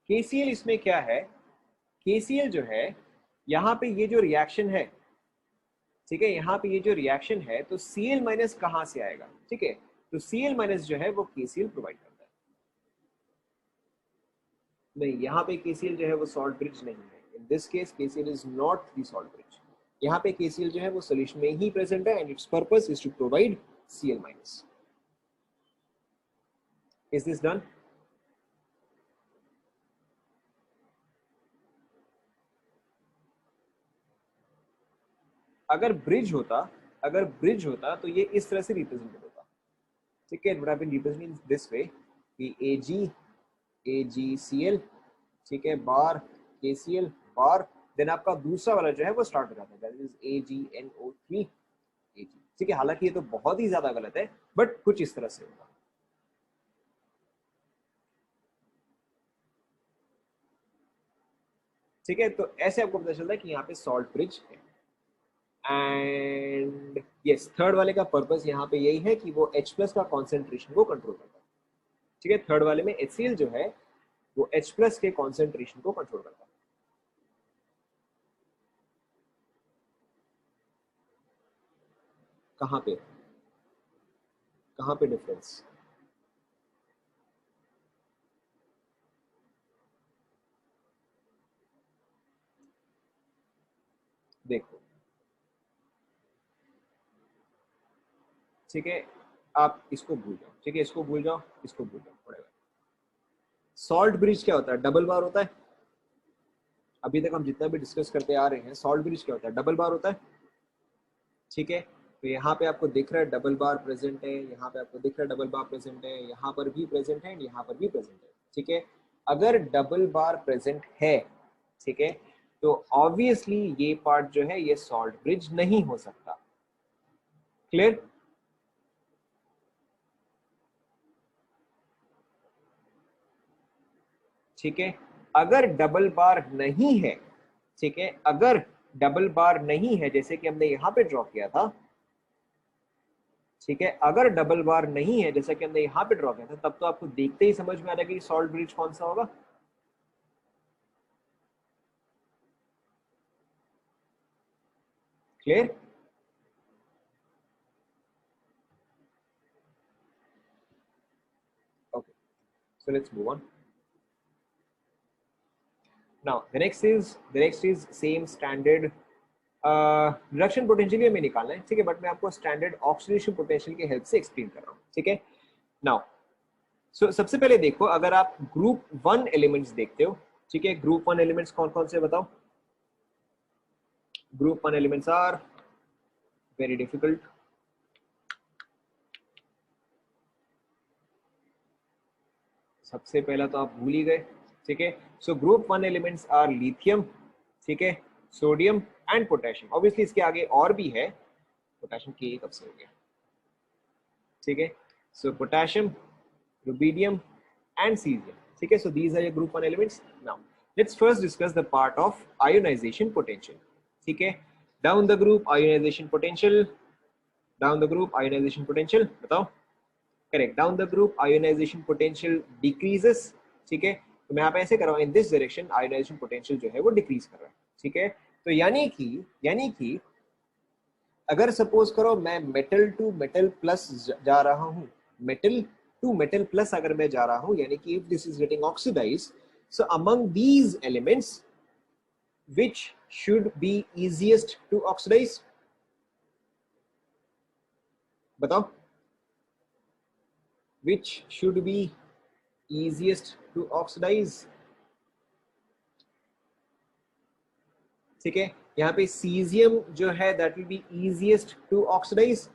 KCl इसमें क्या है, KCl जो है यहाँ पे ये जो रिएक्शन है, ठीक है, यहाँ पे ये जो रिएक्शन है तो Cl माइनस कहाँ से आएगा, ठीक है, तो Cl माइनस जो है वो KCl प्रोवाइड करता है. नहीं, यहाँ पे KCl जो है वो सॉल्ट ब्रिज नहीं है. In this case KCl is not the salt bridge. यहाँ पे KCl जो है वो सोल्यूशन में ही प्रेजेंट है and its purpose is to provide Cl minus. Is this done? अगर ब्रिज होता तो ये इस तरह से रिप्रेजेंटेड होता, ठीक है, बट रिप्रेजेंट दिस वे कि AgCl, ठीक है, बार KCl बार, देन आपका दूसरा वाला जो है वो स्टार्ट हो जाता है, दैट इज AgNO3 Ag. ठीक है, हालांकि ये तो बहुत ही ज्यादा गलत है बट कुछ इस तरह से होगा. ठीक है, तो ऐसे आपको पता चलता है कि यहाँ पे सॉल्ट ब्रिज है. एंड यस, थर्ड वाले का पर्पस यहाँ पे यही है कि वो H प्लस का कॉन्सेंट्रेशन को कंट्रोल करता है. ठीक है, थर्ड वाले में HCl जो है वो H प्लस के कॉन्सेंट्रेशन को कंट्रोल करता है. कहाँ पे डिफरेंस? देखो, ठीक है, आप इसको भूल जाओ, ठीक है, इसको भूल जाओ, इसको भूल जाओ, whatever. सॉल्ट ब्रिज क्या होता है? डबल बार होता है. अभी तक हम जितना भी डिस्कस करते आ रहे हैं, सॉल्ट ब्रिज क्या होता है? डबल बार होता है. ठीक है, तो यहाँ पे आपको दिख रहा है डबल बार प्रेजेंट है, यहाँ पे आपको दिख रहा है डबल बार प्रेजेंट है, यहाँ पर भी प्रेजेंट है, यहाँ पर भी प्रेजेंट है. ठीक है, अगर डबल बार प्रेजेंट है, ठीक है, तो ऑब्वियसली ये पार्ट जो है ये सॉल्ट ब्रिज नहीं हो सकता. क्लियर? ठीक है, अगर डबल बार नहीं है, ठीक है, अगर डबल बार नहीं है जैसे कि हमने यहां पे ड्रॉ किया था, ठीक है, अगर डबल बार नहीं है जैसा कि हमने यहां पे ड्रॉ किया था, तब तो आपको देखते ही समझ में आ रहा है कि सॉल्ट ब्रिज कौन सा होगा. Clear? Okay, so let's move on. Now the next is same standard reduction potential हमें निकालना है. ठीक है, बट मैं आपको स्टैंडर्ड ऑक्सीडेशन पोटेंशियल की हेल्प से एक्सप्लेन कर रहा हूँ. ठीक है, नाउ सबसे पहले देखो, अगर आप ग्रुप 1 एलिमेंट्स देखते हो, ठीक है, ग्रुप 1 एलिमेंट्स कौन कौन से बताओ? Group 1 elements are very difficult. सबसे पहला तो आप भूल ही गए. ठीक है, so group 1 elements are lithium, ठीक है, सोडियम एंड पोटेशियम. ऑब्वियसली इसके आगे और भी है, पोटेशियम के कब से हो गया. ठीक है, सो पोटेशियम, रुबिडियम and cesium. ठीक है, so these are your group 1 elements. Now let's first discuss the part of ionization potential. ठीक है, down the group ionization potential, down the group ionization potential बताओ. Correct, down the group ionization potential decreases. ठीक है, तो मैं यहाँ पे ऐसे कर रहा हूँ, in this direction ionization potential जो है वो डिक्रीज कर रहा है. ठीक है, तो यानी कि अगर सपोज करो मैं मेटल टू मेटल प्लस जा रहा हूँ, मेटल टू मेटल प्लस अगर मैं जा रहा हूँ, यानी कि if this is getting oxidised, so among these elements which should be easiest to oxidize? बताओ, which should be easiest to oxidize? ठीक है, यहाँ पे सीजियम जो है that will be easiest to oxidize.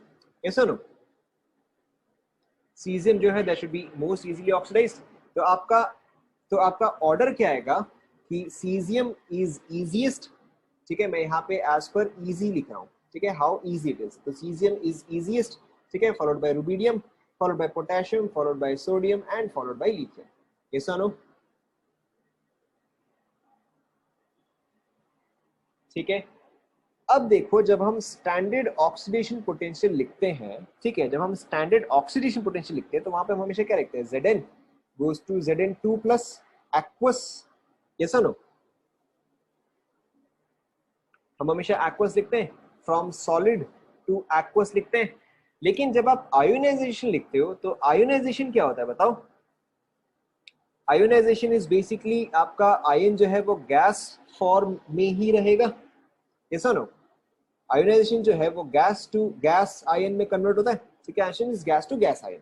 yes or no? सीजियम जो है that should be most easily oxidised. तो आपका ऑर्डर क्या आएगा कि सीजियम इज इजीएस्ट, ठीक है, मैं यहाँ पे एज पर इजी लिख रहा हूँ, ठीक है, हाउ इजी इट इज। तो सीजियम इज इजीएस्ट, ठीक है, followed by rubidium, followed by potassium, followed by sodium and followed by lithium. Yes और नो? ठीक है, अब देखो जब हम स्टैंडर्ड ऑक्सीडेशन पोटेंशियल लिखते हैं, ठीक है, जब हम स्टैंडर्ड ऑक्सीडेशन पोटेंशियल लिखते हैं तो वहां पे हम हमेशा क्या लिखते हैं, Zn goes to Zn2 plus aqueous। Yes और नो? हम हमेशा एक्वस लिखते हैं, फ्रॉम सॉलिड टू एक्वस लिखते हैं। लेकिन जब आप आयोनाइजेशन लिखते हो तो आयोनाइजेशन क्या होता है बताओ? आयोनाइजेशन इज बेसिकली आपका आयन जो है वो गैस फॉर्म में ही रहेगा। यस और नो? आयोनाइजेशन जो है वो गैस टू गैस आयन में कन्वर्ट होता है, ठीक है, ionisation is gas to gas ion.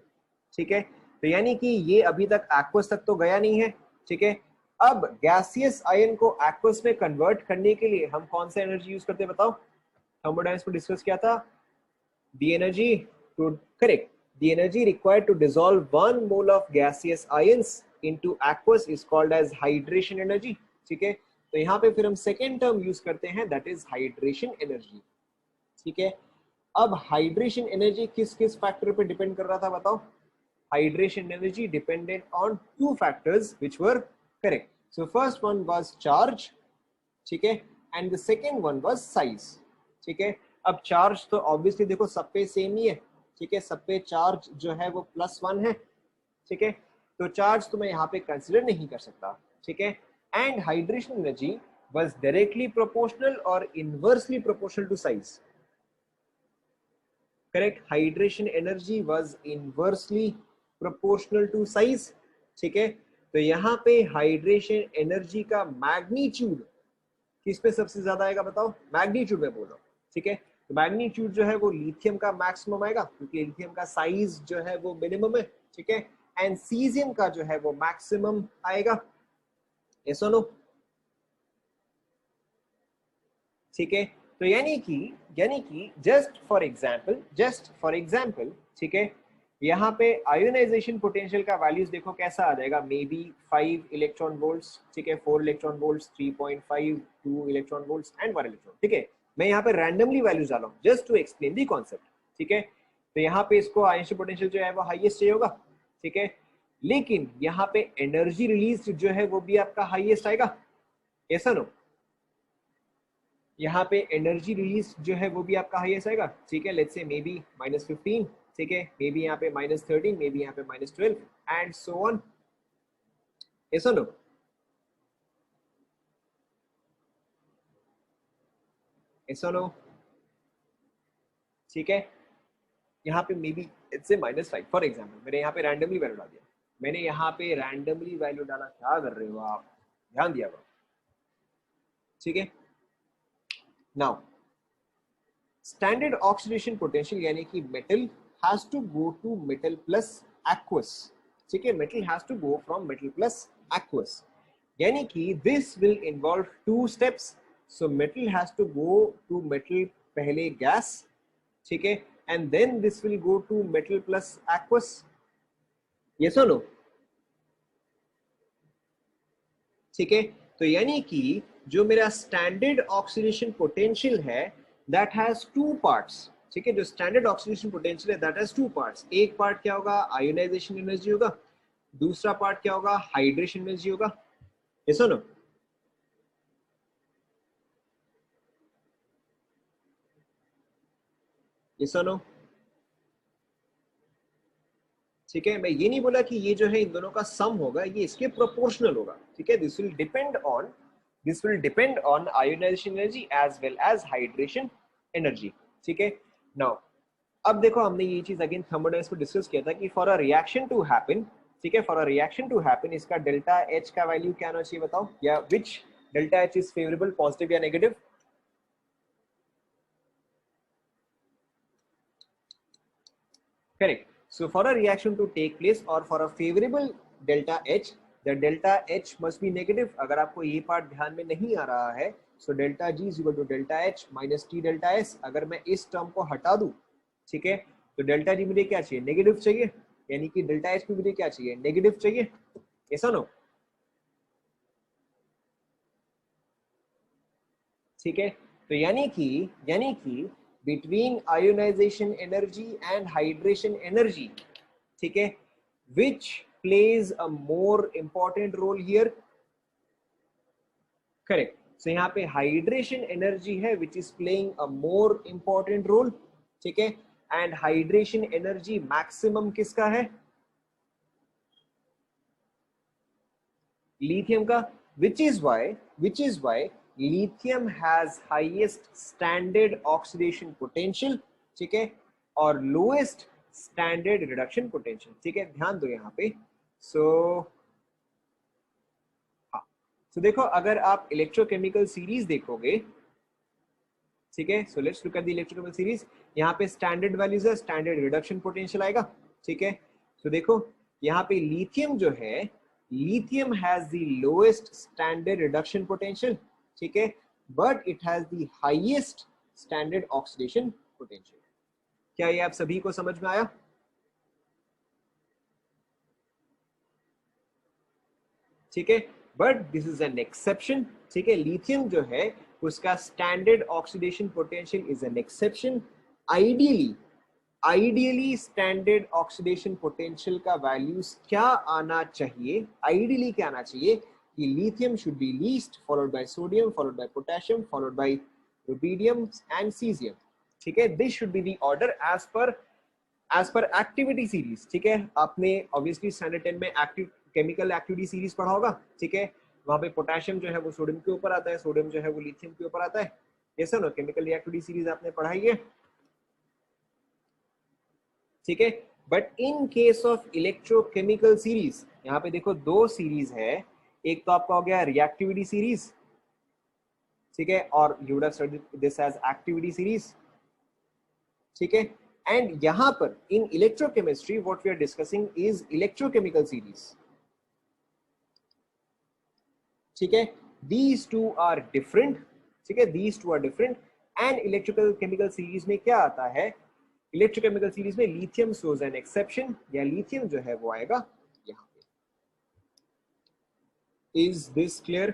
ठीक है, तो यानी कि ये अभी तक एक्वस तक तो गया नहीं है। ठीक है, अब गैसियस आयन को एक्वस में कन्वर्ट करने के लिए हम कौन सा एनर्जी यूज करते हैं बताओ? थर्मोडायनामिक्स में डिस्कस किया था, the energy to correct the energy required to dissolve 1 mole of gaseous ions into aqueous is called as hydration energy। ठीक है, तो यहाँ पे फिर हम सेकेंड टर्म यूज करते हैं, दैट इज हाइड्रेशन एनर्जी। ठीक है, अब हाइड्रेशन एनर्जी किस किस फैक्टर पे डिपेंड कर रहा था बताओ? Hydration energy dependent on two factors which were correct. So first one was charge, ठीक है, and the second one was size. ठीक है, अब चार्ज तो ऑब्वियसली देखो सब पे सेम ही है, ठीक है, सब पे चार्ज जो है वो +1 है। ठीक है, तो चार्ज तो मैं यहाँ पे कंसिडर नहीं कर सकता। ठीक है, and hydration energy was directly proportional और inversely proportional to size. Correct, hydration energy was inversely proportional to size. ठीक है, तो यहाँ पे हाइड्रेशन एनर्जी का मैग्नीट्यूड किस पे सबसे ज्यादा आएगा बताओ? मैग्नीट्यूड में बोल रहा हूँ। ठीक है, तो मैग्नीट्यूड जो है वो लिथियम का मैक्सिमम आएगा, क्योंकि लिथियम का साइज जो है वो मिनिमम है। ठीक है, एंड सीजियम का जो है वो मैक्सिमम आएगा। यस और नो? ठीक है, तो यानी कि जस्ट फॉर एग्जांपल, ठीक है, यहाँ पे आयोनाइजेशन पोटेंशियल का वैल्यूज देखो कैसा आ जाएगा, मे बी 5 इलेक्ट्रॉन वोल्ट्स, ठीक है, 4 electron volts, 3.5, 2 electron volts and 1 electron. ठीक है, मैं यहाँ पे रैंडमली वैल्यूज डाला हूँ just to explain the concept. ठीक है, तो यहाँ पे इसको आयोनाइजेशन पोटेंशियल जो है वो हाईएस्ट चाहिए होगा। ठीक है, लेकिन यहाँ पे एनर्जी रिलीज जो है वो भी आपका हाईएस्ट आएगा। ऐसा नो? यहाँ पे एनर्जी रिलीज जो है वो भी आपका हाईएस्ट आएगा। ठीक है, लेट्स से मे बी -15, ठीक है, मे बी यहाँ पे -13, मे बी यहाँ पे -12 एंड सो ऑन। ऐसा नो? ऐसा नो? ठीक है, यहाँ पे मे बी इट्स से -5 फॉर एग्जाम्पल, मैंने यहाँ पे रैंडमली वैल्यू डाल दिया। मैंने यहाँ पे रैंडमली वैल्यू डाला, क्या कर रहे हो आप? ध्यान दिया करो। ठीक है, नाउ स्टैंडर्ड ऑक्सीडेशन पोटेंशियल यानी कि metal has to go to metal plus aqueous. ठीक है, metal has to go from metal plus aqueous, यानी कि this will involve 2 steps. So metal has to go to metal, पहले gas, ठीक है, and then this will go to metal plus aqueous. Yes और no? ठीक है, तो यानी कि जो मेरा स्टैंडर्ड ऑक्सीडेशन पोटेंशियल है दैट हैज 2 पार्ट्स। ठीक है, जो स्टैंडर्ड ऑक्सीडेशन पोटेंशियल है दैट हैज 2 पार्ट्स। एक पार्ट क्या होगा? आयोनाइजेशन एनर्जी होगा, दूसरा पार्ट क्या होगा? हाइड्रेशन एनर्जी होगा। ये सुनो, ये सुनो, ठीक है, मैं ये नहीं बोला कि ये जो है इन दोनों का सम होगा, ये इसके प्रोपोर्शनल होगा। ठीक है, this will depend on ionisation energy as well as hydration energy. ठीक है, नाउ अब देखो हमने ये चीज अगेन थर्मोडायनामिक्स में डिस्कस किया था कि for a reaction to happen, ठीक है, for a reaction to happen इसका डेल्टा एच का वैल्यू क्या होना चाहिए बताओ? या which delta H is favourable, positive या negative? Correct. So for a reaction to take place or for a favorable delta H, the delta H must be negative. अगर आपको ये पार्ट ध्यान में नहीं आ रहा है, so delta G is equal to delta H minus T delta S। अगर मैं इस टर्म को हटा दूं, ठीक है, तो डेल्टा जी मुझे क्या चाहिए? नेगेटिव चाहिए, यानी कि डेल्टा एच भी मुझे क्या चाहिए? नेगेटिव चाहिए। ऐसा नो? ठीक है, तो यानी कि between ionisation energy and hydration energy, ठीक है, which plays a more important role here? Correct, so यहाँ पे हाइड्रेशन एनर्जी है which is playing a more important role, ठीक है, एंड हाइड्रेशन एनर्जी मैक्सिमम किसका है? लिथियम का, which is why lithium has highest standard oxidation potential, ठीक है, और lowest standard reduction potential, ठीक है, ध्यान दो यहाँ पे। सो हाँ, सो देखो अगर आप इलेक्ट्रोकेमिकल सीरीज देखोगे, ठीक है, so let's look at the electrochemical series. यहाँ पे स्टैंडर्ड वैल्यूज है, स्टैंडर्ड रिडक्शन पोटेंशियल आएगा, ठीक है। तो देखो यहाँ पे लिथियम जो है, lithium has the lowest standard reduction potential, ठीक है, but it has the highest standard oxidation potential. क्या ये आप सभी को समझ में आया? ठीक है, but this is an exception, ठीक है, लिथियम जो है उसका standard oxidation potential is an exception. Ideally standard oxidation potential का वैल्यूज क्या आना चाहिए? आइडियली क्या आना चाहिए कि lithium should be least, followed by sodium, followed by potassium, followed by rubidium and caesium, ठीक है, this should be the order as per activity series, ठीक है। आपने ऑब्वियसली स्टैंडर्ड 10 में एक्टिव केमिकल एक्टिविटी सीरीज पढ़ा होगा, ठीक है, वहां पे पोटेशियम जो है वो सोडियम के ऊपर आता है, सोडियम जो है वो लिथियम के ऊपर आता है, ये सब ना केमिकल रिएक्टिविटी सीरीज आपने पढ़ाई है, ठीक है। But in case of electrochemical series, यहाँ पे देखो दो सीरीज है, एक तो आपका हो गया रिएक्टिविटी सीरीज, ठीक है, और you would have studied this as activity series, ठीक है, एंड यहां पर in electrochemistry what we are discussing is electrochemical series, ठीक है, दीज टू आर डिफरेंट, ठीक है, these two are different. And electrical chemical series में क्या आता है? इलेक्ट्रोकेमिकल सीरीज में लिथियम शोज एन एक्सेप्शन, या लिथियम जो है वो आएगा यहां पे। Is this clear?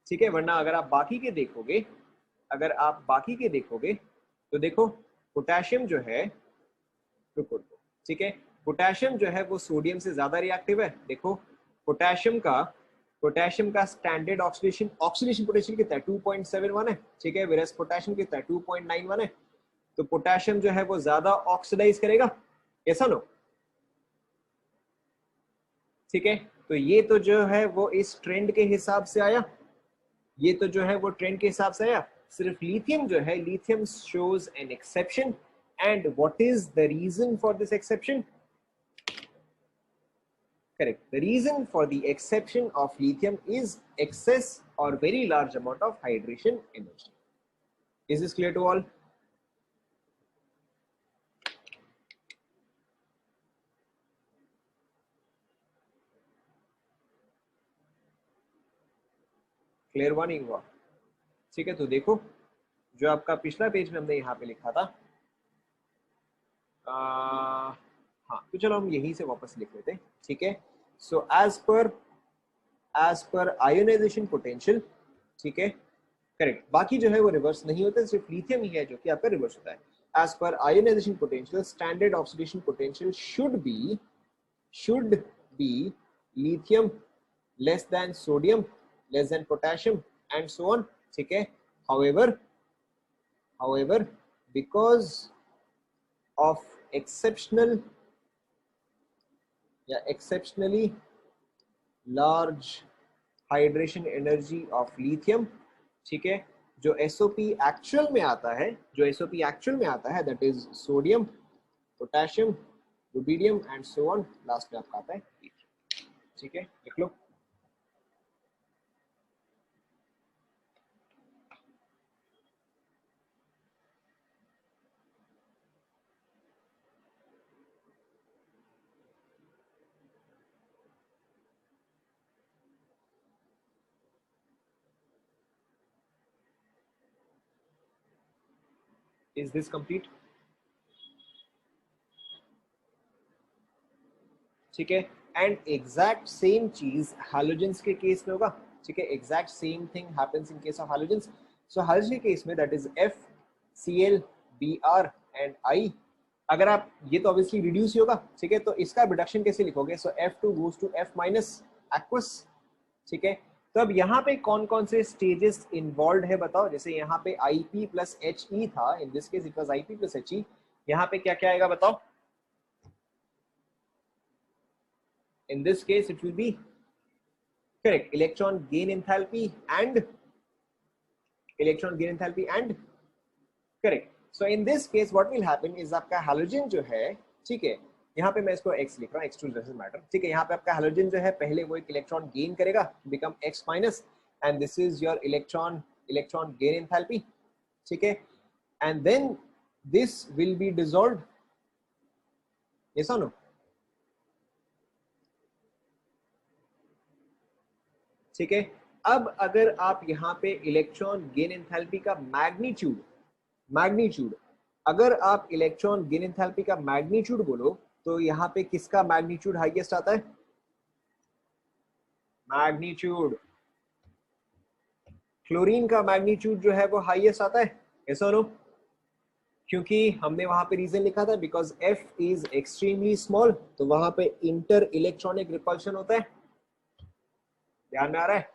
ठीक है, वरना अगर आप बाकी के देखोगे, अगर आप बाकी के देखोगे तो देखो पोटेशियम जो है, रुको रुको, ठीक है, पोटेशियम जो है वो सोडियम से ज्यादा रिएक्टिव है। देखो पोटेशियम का स्टैंडर्ड ऑक्सीडेशन ऑक्सीडेशन पोटेंशियल कितना है? 2.71 है, ठीक है, वेरस पोटेशियम कितना है? 2.91 है। तो पोटेशियम जो है वो ज्यादा ऑक्सीडाइज करेगा, ऐसा नो, ठीक है। तो ये तो जो है वो इस ट्रेंड के हिसाब से आया, ये तो जो है वो ट्रेंड के हिसाब से आया। सिर्फ लिथियम जो है, lithium shows an exception, and what is the reason for this exception? Correct. The reason for the exception of lithium is excess or very large amount of hydration energy. Is this clear to all? Clear हुआ नहीं हुआ? ठीक है, तो देखो जो आपका पिछला पेज में हमने यहाँ पे लिखा था, हाँ, तो चलो हम यहीं से वापस लिख लेते हैं, ठीक है। So as per ionisation potential, ठीक है, करेक्ट, बाकी जो है वो रिवर्स नहीं होते, सिर्फ लिथियम ही है जो कि आपका रिवर्स होता है। As per ionisation potential, standard oxidation potential should be lithium less than sodium, less than potassium, and so on, ठीक है। however because of exceptionally large hydration energy of lithium, ठीक है, जो एसओपी एक्चुअल में आता है, that is sodium, potassium, rubidium and so on, last में आपका आता है, ठीक है, लिख लो। Is this complete? ठीक है, एंड एग्जैक्ट सेम चीज हैलोजेंस के केस में होगा, ठीक है, exact same thing happens in case of halogens. So halogen के केस में that is F C L B R and I. अगर आप ये तो ऑब्वियसली रिड्यूस ही होगा, ठीक है, तो इसका रिडक्शन कैसे लिखोगे? So F2 goes to F minus aqueous, ठीक है। तो अब यहाँ पे कौन कौन से स्टेजेस इन्वॉल्व है बताओ। जैसे यहाँ पे IP प्लस HE था, इन this case it was IP plus HE। यहाँ पे क्या क्या आएगा बताओ? इन this case it will be correct electron gain enthalpy and correct. So in this case what will happen is आपका हैलोजन जो है, ठीक है, यहाँ पे मैं इसको x लिख रहा हूँ, x2 डजंट मैटर, ठीक है। यहाँ पे आपका हैलोजन जो है पहले वो एक इलेक्ट्रॉन गेन करेगा, become x minus, and this is your electron gain enthalpy, ठीक है। And then this will be dissolved, yes और नो? ठीक है। अब अगर आप यहाँ पे इलेक्ट्रॉन गेन एंथैल्पी का मैग्नीट्यूड अगर आप इलेक्ट्रॉन गेन एंथैल्पी का मैग्नीट्यूड बोलो, तो यहाँ पे किसका मैग्नीट्यूड हाईएस्ट आता है? मैग्नीट्यूड क्लोरीन का मैग्नीट्यूड जो है वो हाईएस्ट आता है, ऐसा नो? क्योंकि हमने वहां पे रीजन लिखा था because F is extremely small, तो वहां पे इंटर इलेक्ट्रॉनिक रिपल्शन होता है, ध्यान में आ रहा है?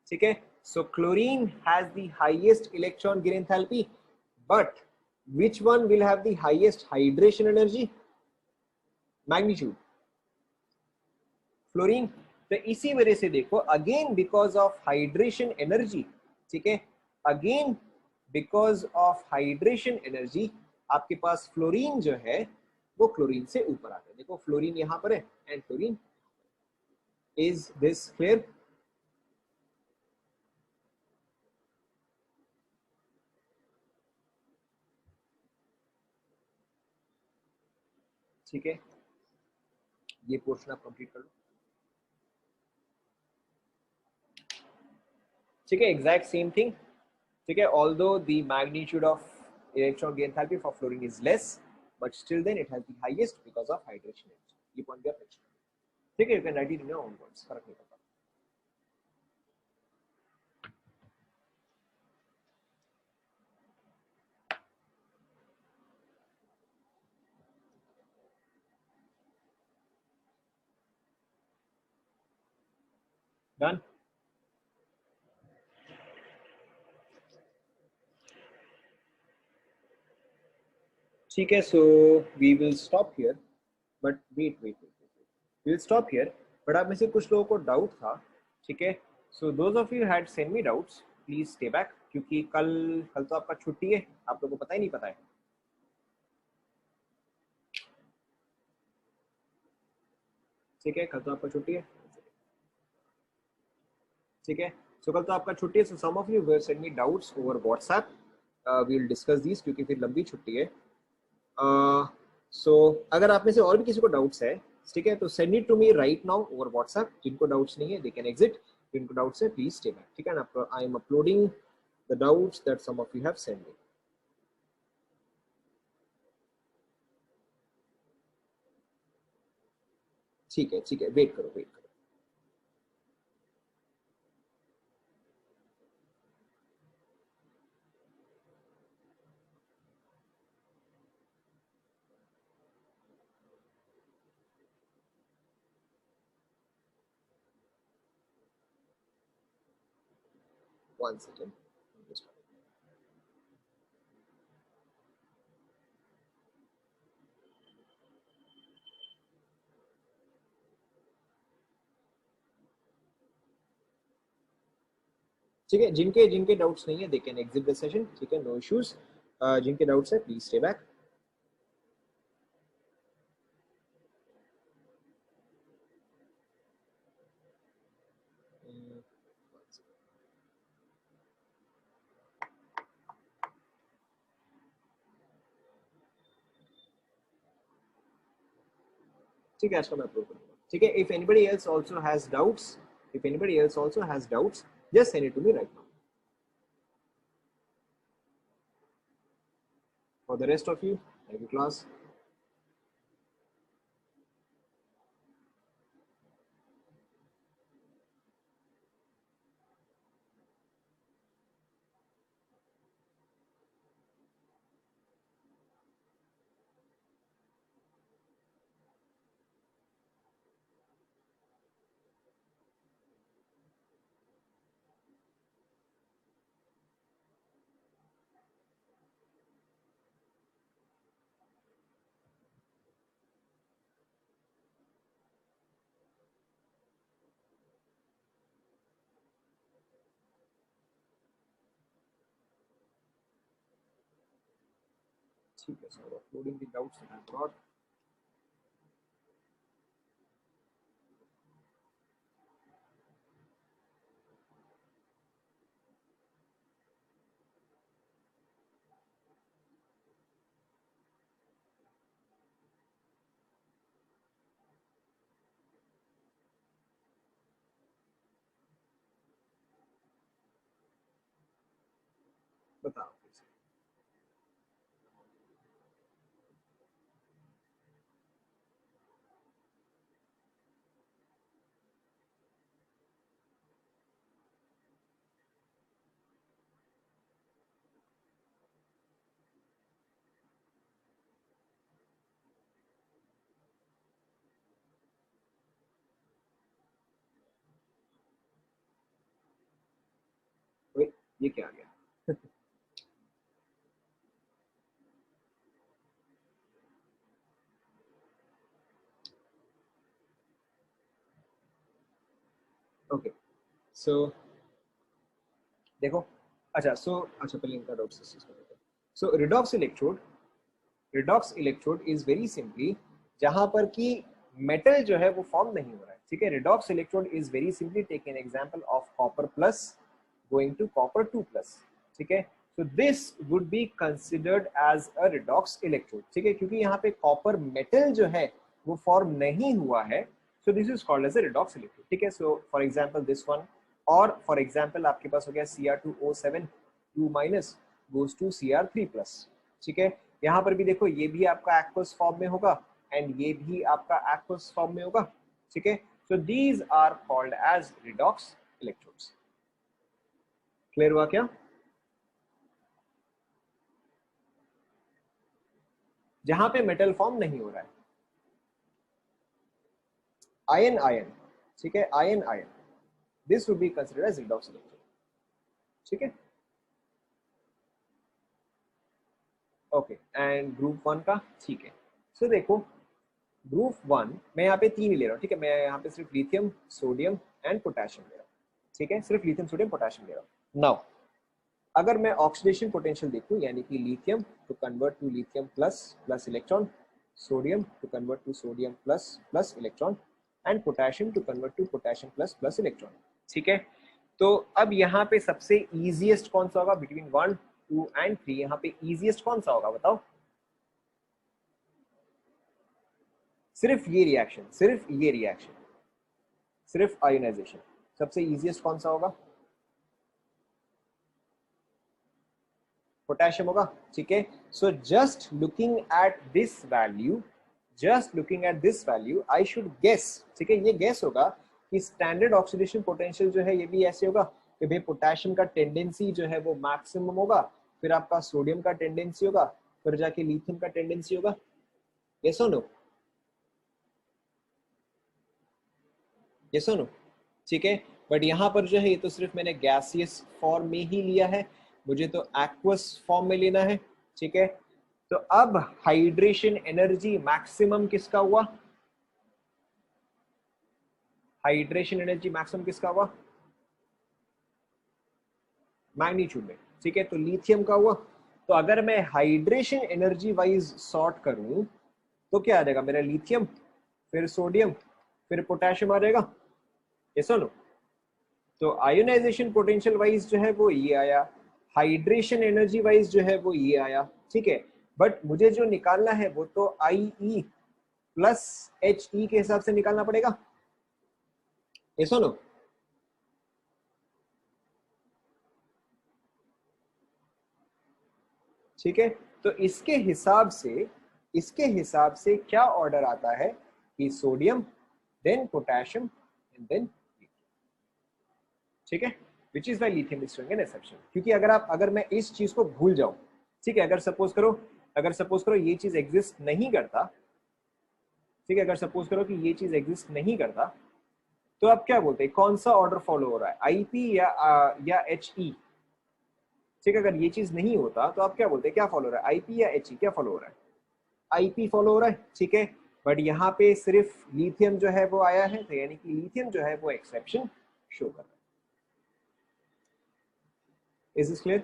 ठीक है। So chlorine has the highest electron gain enthalpy, but which one will have the highest hydration energy? Magnitude fluorine. तो इसी वजह से देखो again because of hydration energy, ठीक है, again because of hydration energy आपके पास फ्लोरीन जो है वो क्लोरीन से ऊपर आता है। देखो फ्लोरीन यहां पर है and chlorine, is this clear? ठीक है, ये पोर्शन आप कंप्लीट कर लो, ठीक है, एग्जैक्ट सेम थिंग, ठीक है। Although the magnitude of electron gain enthalpy for fluorine is less, but still then it has the highest because of hydration energy. ये पॉइंट भी आप mention करो, ठीक है। You can write it in your own words, फर्क नहीं पड़ता। Done, ठीक है। So we will stop here, but wait we will stop here, but आप में से कुछ लोगों को डाउट था, ठीक है। So those of you had send me doubts, please stay back, क्योंकि कल कल तो आपका छुट्टी है, आप लोगों को पता ही नहीं पता है, ठीक है, कल तो आपका छुट्टी है, ठीक है। सो कल तो आपका छुट्टी है, so some of you will send me doubts over WhatsApp, we will discuss this, क्योंकि फिर लंबी छुट्टी है। सो अगर आप में से और भी किसी को डाउट्स है, ठीक है, तो send it to me right now over WhatsApp. जिनको डाउट्स नहीं है दे कैन एग्जिट, जिनको डाउट्स है प्लीज स्टे बैक, ठीक है। I am uploading the doubts that some of you have send me, ठीक है, वेट करो। 1 सेकेंड, ठीक है। जिनके जिनके डाउट्स नहीं है they can exit the session, ठीक है, नो इश्यूज। जिनके डाउट्स है प्लीज स्टे बैक। ठीक है, आज का मैं अपलोड करूंगा, ठीक है। If anybody else also has doubts, just send it to me right now. For the rest of you, thank you class. ठीक है sir, uploading the doubts I have got. बताओ। ये क्या आ गया? ओके सो देखो, अच्छा अच्छा पहले इनका doubt so redox electrode is very simply जहां पर कि मेटल जो है वो फॉर्म नहीं हो रहा है, ठीक है। Redox electrode is very simply take an example of copper plus going to copper 2 plus, ठीक है। so this would be considered as a redox electrode, ठीक है, क्योंकि यहाँ पे कॉपर मेटल जो है वो फॉर्म नहीं हुआ है, so this is called as a redox electrode, ठीक है। so for example this one, और for example आपके पास हो गया Cr2O7 2 minus goes to Cr3 plus, ठीक है। यहाँ पर भी देखो ये भी आपका एक्वस फॉर्म में होगा एंड ये भी आपका एक्वस फॉर्म में होगा, ठीक है। so these are called as redox electrodes। Clear हुआ क्या? जहां पे मेटल फॉर्म नहीं हो रहा है, आयन आयन, ठीक है, ion ion, this would be considered as redox electrode, ठीक है। ओके एंड ग्रुप वन का, ठीक है। सो देखो ग्रुप वन मैं यहाँ पे 3 ही ले रहा हूँ, ठीक है। मैं यहाँ पे सिर्फ लिथियम सोडियम एंड पोटेशियम ले रहा हूँ, ठीक है, सिर्फ लिथियम सोडियम पोटेशियम ले रहा हूँ। नाउ अगर मैं ऑक्सीडेशन पोटेंशियल देखूं, यानी कि lithium to convert to lithium plus plus electron, sodium to convert to sodium plus plus electron and potassium to convert to potassium plus plus electron, ठीक है। तो अब यहाँ पे सबसे इजीएस्ट कौन सा होगा बिटवीन 1 2 एंड 3? यहाँ पे इजीएस्ट कौन सा होगा बताओ? सिर्फ ये रिएक्शन, सिर्फ ये रिएक्शन, सिर्फ आयोनाइजेशन, सबसे इजीएस्ट कौन सा होगा? पोटेशियम होगा, ठीक है। So just looking at this value, just looking at this value I should guess, ठीक है, ये गेस होगा कि स्टैंडर्ड ऑक्सीडेशन पोटेंशियल जो है ये भी ऐसे होगा कि भाई पोटेशियम का टेंडेंसी जो है वो मैक्सिमम होगा, फिर आपका सोडियम का टेंडेंसी होगा, फिर जाके लिथियम का टेंडेंसी होगा। यस और नो? यस और नो? ठीक है। बट यहाँ पर जो है ये तो सिर्फ मैंने गैसियस फॉर्म में ही लिया है, मुझे तो एक्वस फॉर्म में लेना है, ठीक है। तो अब हाइड्रेशन एनर्जी मैक्सिमम किसका हुआ? हाइड्रेशन एनर्जी मैक्सिमम किसका हुआ? मैग्नीट्यूड में, ठीक है। तो लिथियम का हुआ। तो अगर मैं हाइड्रेशन एनर्जी वाइज सॉर्ट करूं तो क्या आ जाएगा मेरा? लिथियम, फिर सोडियम, फिर पोटेशियम आ जाएगा। ये सुनो, तो आयोनाइजेशन पोटेंशियल वाइज जो है वो ये आया, हाइड्रेशन एनर्जी वाइज जो है वो ये आया, ठीक है। बट मुझे जो निकालना है वो तो आई ई प्लस एच ई के हिसाब से निकालना पड़ेगा। ये सुनो, ठीक है। तो इसके हिसाब से क्या ऑर्डर आता है कि sodium then potassium and then, ठीक है, which is why lithium is showing an exception. क्योंकि अगर मैं इस चीज को भूल जाऊं, ठीक है, अगर सपोज करो ये चीज एग्जिस्ट नहीं करता, ठीक है, अगर सपोज करो कि ये चीज एग्जिस्ट नहीं करता, तो आप क्या बोलते हैं कौन सा ऑर्डर फॉलो हो रहा है, आईपी या एच ई? ठीक है, अगर ये चीज नहीं होता तो आप क्या बोलते हैं क्या फॉलो हो रहा है, आईपी या एच ई? क्या फॉलो हो रहा है? आईपी फॉलो हो रहा है, ठीक है। बट यहाँ पे सिर्फ लिथियम जो है वो आया है, तो यानी कि लिथियम जो है वो एक्सेप्शन शो कर रहा है। Is this clear?